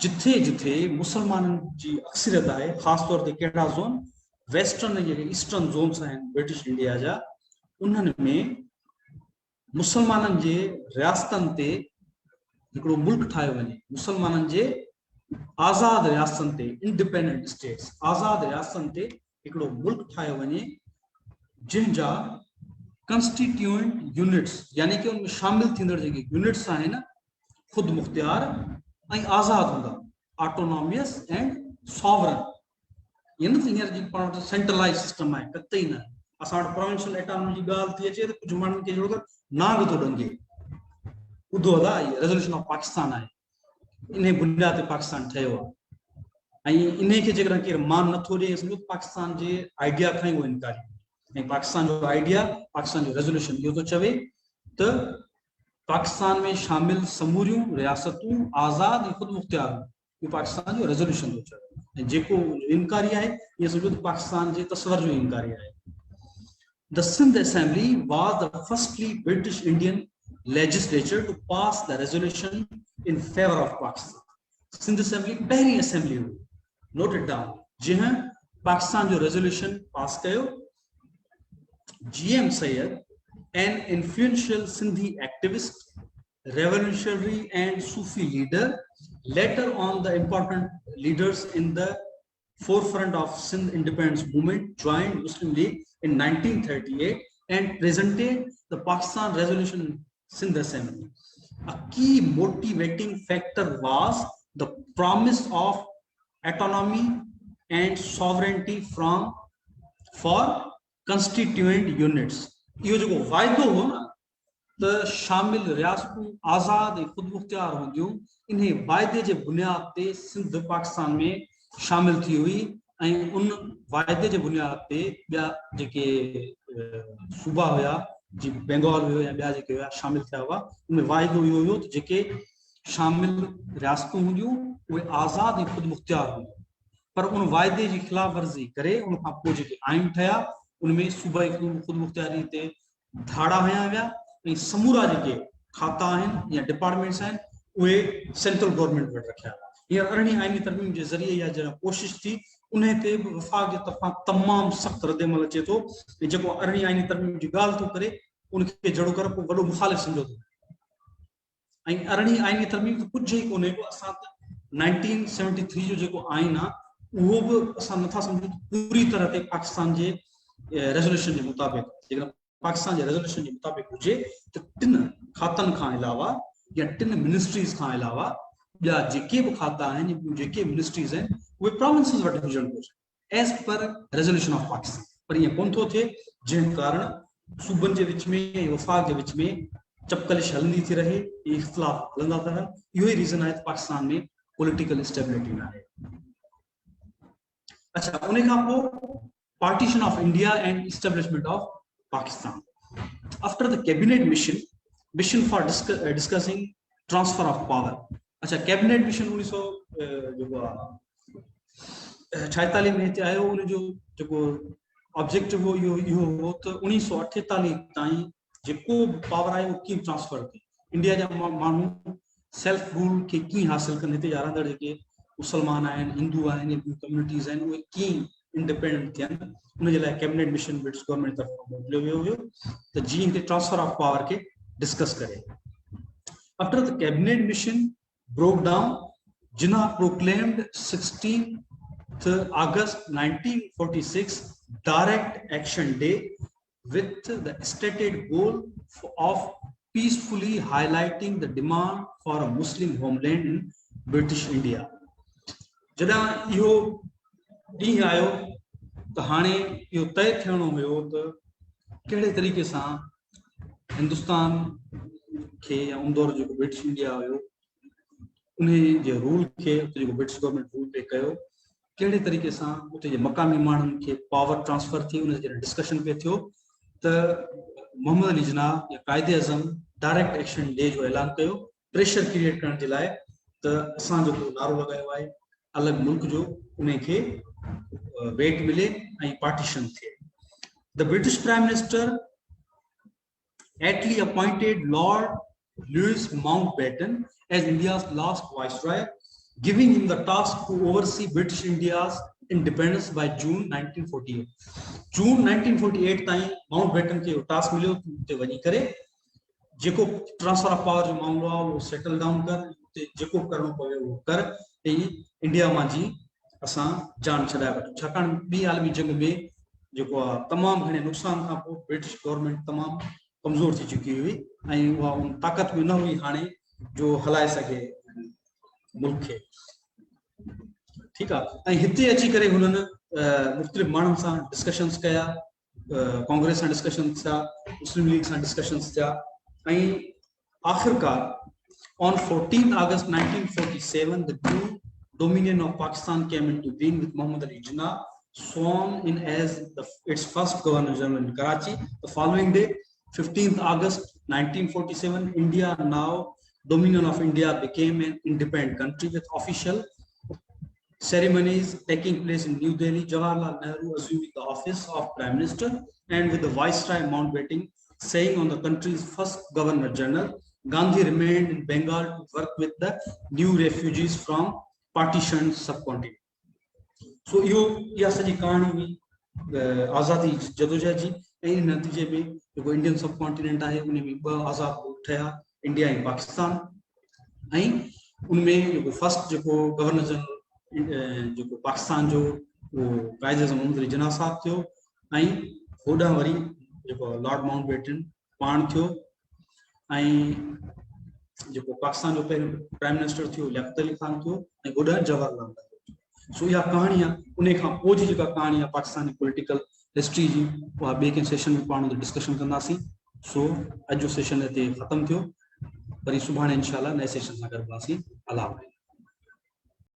जिथे जिथे मुसलमाननि जी अक्सरियत आहे, ख़ासि तौर ते कहिड़ा ज़ोन, वेस्टर्न ऐं जेके ईस्टर्न ज़ोन्स आहिनि ब्रिटिश इंडिया जा, उन्हनि में मुसलमाननि जे रियासतनि ते हिकिड़ो मुल्क ठाहियो वञे, मुसलमाननि जे आज़ाद रियासतनि ते, इंडिपेंडेंट स्टेट्स, आज़ाद रियासतनि ते हिकिड़ो मुल्क ठाहियो वञे जंहिंजा कंस्टिट्यूएंट यूनिट्स यानी कि उनमें शामिल थींदड़ जेके यूनिट्स आहिनि ख़ुदि मुख़्तियार ऐं आज़ाद हूंदा, ऑटोनॉमियस एंड सॉवरन। ये न हींअर जी पाण वटि सेंट्रलाइज सिस्टम आहे, कतई न। असां वटि प्रोविंशियल एटोनॉमी जी ॻाल्हि थी अचे त कुझु माण्हुनि खे जहिड़ो नांग थो ॾंगे, ॿुधो आहे रेज़ोल्यूशन ऑफ पाकिस्तान आहे, इन बुनियाद ते पाकिस्तान ठहियो आहे। ऐं इन खे जेकॾहिं केरु मान नथो ॾिए, सम्झो पाकिस्तान जे आइडिया खां ई उहो इनकारी, ऐं पाकिस्तान जो आइडिया, पाकिस्तान जो रेज़ोल्यूशन इहो थो चवे त पाकिस्तान में शामिल समूरियूं रियासतूं आज़ाद ऐं ख़ुदि मुख़्तियार हूं, इहो पाकिस्तान जो रेज़ोल्यूशन थो चवे। ऐं जेको इनकारी आहे इहो सम्झो त पाकिस्तान जे तस्वर जो इनकारी आहे। The Sindh Assembly was the firstly British Indian legislature to pass the resolution in favor of Pakistan. Sindh Assembly पहली असेंबली हुई, नोट इट डाउन, जंहिं पाकिस्तान जो रेज़ोल्यूशन पास कयो। GM Sayyid, an influential Sindhi activist, revolutionary and Sufi leader, later on the important leaders in the forefront of Sindh independence movement, joined Muslim League in 1938 and presented the Pakistan resolution in Sindh Assembly. A key motivating factor was the promise of autonomy and sovereignty for constituent units. इहो जेको वाइदो हो न त शामिल रियासतूं आज़ाद ऐं ख़ुदि मुख़्तियार हूंदियूं, इन वाइदे जे बुनियाद ते सिंध पाकिस्तान में शामिल थी हुई। ऐं उन वाइदे जे बुनियाद ते ॿिया जेके सूबा हुया, जी बंगाल हुयो या ॿिया जेके हुया शामिल थिया हुआ, उनमें वाइदो इहो हुयो त जेके शामिल रियासतूं हूंदियूं उहे आज़ाद ऐं ख़ुदि मुख़्तियार हूंदियूं। पर उन वाइदे जी ख़िलाफ़ वर्ज़ी करे उन खां पोइ जेके आइन ठहिया उनमें सूबाई ख़ुदि मुख़्तियारी ते धाड़ा हया विया ऐं समूरा जेके खाता आहिनि या डिपार्टमेंट्स आहिनि उहे सेंट्रल गवर्नमेंट वटि रखिया। हींअर 18वीं आइनी तरमीम जे ज़रिए इहा जॾहिं कोशिश थी, उन ते बि वफ़ाक़ जे तरफ़ां तमामु सख़्तु रद्दमल अचे थो, ऐं जेको 18वीं आइनी तरमीम जी ॻाल्हि थो करे उनखे जड़ो कर पोइ वॾो मुख़ालिफ़ सम्झो थो। ऐं 18वीं आइनी तरमीम त कुझु ई कोन्हे को, असां त 1973 जो जेको आइन आहे उहो बि असां नथा सम्झूं पूरी तरह ते पाकिस्तान जे रेज़ोल्यूशन जे मुताबिक़। जेकॾहिं पाकिस्तान जे रेज़ोल्यूशन जे मुताबिक़ हुजे त 3 खातनि खां अलावा या 3 मिनिस्ट्रीज़ खां अलावा ॿिया जेके बि खाता आहिनि, जेके मिनिस्ट्रीज़ आहिनि, उहे प्रोविंसिस वटि हुजणु घुरिजे as per resolution of Pakistan. पर ईअं कोन थो थिए, जंहिं कारण सूबनि जे विच में ऐं वफ़ाक़ जे विच में चपकलिश हलंदी थी रहे, इख़्तिलाफ़ हलंदा था रहनि। इहो ई रीज़न आहे त पाकिस्तान में पॉलिटिकल स्टेबिलिटी न आहे। अच्छा, उन खां पोइ partition of India and establishment of Pakistan. After the cabinet mission for discussing transfer of power. अच्छा, कैबिनेट मिशन 1946 में हिते आयो, उन जो जेको ऑब्जेक्टिव हो इहो हो त 1948 ताईं जेको पावर आहे उहो कीअं ट्रांसफर थी, इंडिया जा माण्हू सेल्फ रूल खे कीअं हासिल कनि, हिते जा रहंदड़ जेके मुसलमान आहिनि, हिंदू आहिनि, कम्युनिटीज़ आहिनि, उहे कीअं इंडिपेंडेंट थियनि, उनजे लाइ कैबिनेट मिशन ब्रिटिश गवर्नमेंट तरफ़ां मोकिलियो वियो हुयो त जीअं हिते ट्रांसफर ऑफ पावर खे डिस्कस करे। After the cabinet mission broke down, Jinnah proclaimed 16th August 1946 Direct Action Day with the stated goal of peacefully highlighting the demand for a Muslim homeland in British India. जॾहिं इहो ॾींहुं आयो त हाणे इहो तय थियणो हुयो त कहिड़े तरीक़े सां हिंदुस्तान खे या उन दौर जेको ब्रिटिश इंडिया हुयो उन जे रूल खे, उते जेको ब्रिटिश गवर्नमेंट रूल पे कयो, कहिड़े तरीक़े सां उते जे मक़ामी माण्हुनि खे पावर ट्रांसफर थी, उन जे डिस्कशन पे थियो त मोहम्मद अली जिन्ना या कायदे आज़म डायरेक्ट एक्शन डे जो ऐलान कयो प्रेशर क्रिएट करण जे लाइ त असां जेको नारो लगायो आहे अलग मुल्क जो उन खे वेट मिले ऐं पार्टीशन थिए. The British prime minister Attlee appointed Lord Louis Mountbatten as India's last viceroy, giving him the task to oversee British India's independence by June 1948. June 1948 ताईं माउंटबेटन खे टास्क मिलियो उते वञी करे जेको ट्रांसफर ऑफ पावर जो मामलो आहे वो सेटल डाउन कर, उते जेको करणो पवे वो कर, ऐं इंडिया मां जी असां जान छॾाए वठूं. छाकाणि ॿी आलमी जंग में जेको आहे तमामु घणे नुक़सान खां पोइ ब्रिटिश गवर्नमेंट तमामु कमज़ोर थी चुकी हुई ऐं उहा उन ताक़त में न हुई हाणे जो हलाए सघे मुल्क खे. ठीकु आहे. ऐं हिते अची करे हुननि मुख़्तलिफ़ माण्हुनि सां डिस्कशन्स कया, कांग्रेस सां डिस्कशन्स थिया, मुस्लिम लीग सां डिस्कशन्स थिया ऐं आख़िरकार on 14 August 1947 the new dominion of Pakistan came into being with Muhammad Ali Jinnah sworn in as its first Governor General in Karachi. The following day, 15th August 1947, India, now Dominion of India, became an independent country with official ceremonies taking place in New Delhi. Jawaharlal Nehru assuming the office of Prime Minister and with the Viceroy Mountbatten saying on the country's first Governor General. Gandhi remained in Bengal to work with the new refugees from partitioned subcontinent. So यह सॼी कहाणी हुई आज़ादी जदोजहद जी ऐं इन नतीजे में जेको इंडियन सब कॉन्टिनेंट आहे उन में ॿ आज़ाद मुल्क ठहिया, इंडिया ऐं पाकिस्तान. ऐं उनमें जेको फर्स्ट जेको गवर्नर जनरल जेको पाकिस्तान जो उहो कायदे आज़म मोहम्मद अली जिन्ना साहब थियो ऐं होॾां वरी जेको लॉर्ड माउंटबेटन पाण थियो ऐं जेको पाकिस्तान जो पहिरियों प्राइम मिनिस्टर थियो लियाकत अली खान थियो ऐं होॾां जवाहरलाल नेहरू. सो इहा कहाणी आहे. उन खां पोइ जी जेका कहाणी आहे पाकिस्तानी पॉलिटिकल हिस्ट्री जी उहा ॿिए कंहिं सेशन में पाण डिस्कशन कंदासीं. सो अॼु जो सेशन हिते ख़तमु थियो. वरी सुभाणे इंशाल्लाह नए सेशन सां गॾु हूंदासीं. अल्लाह हाफ़िज़.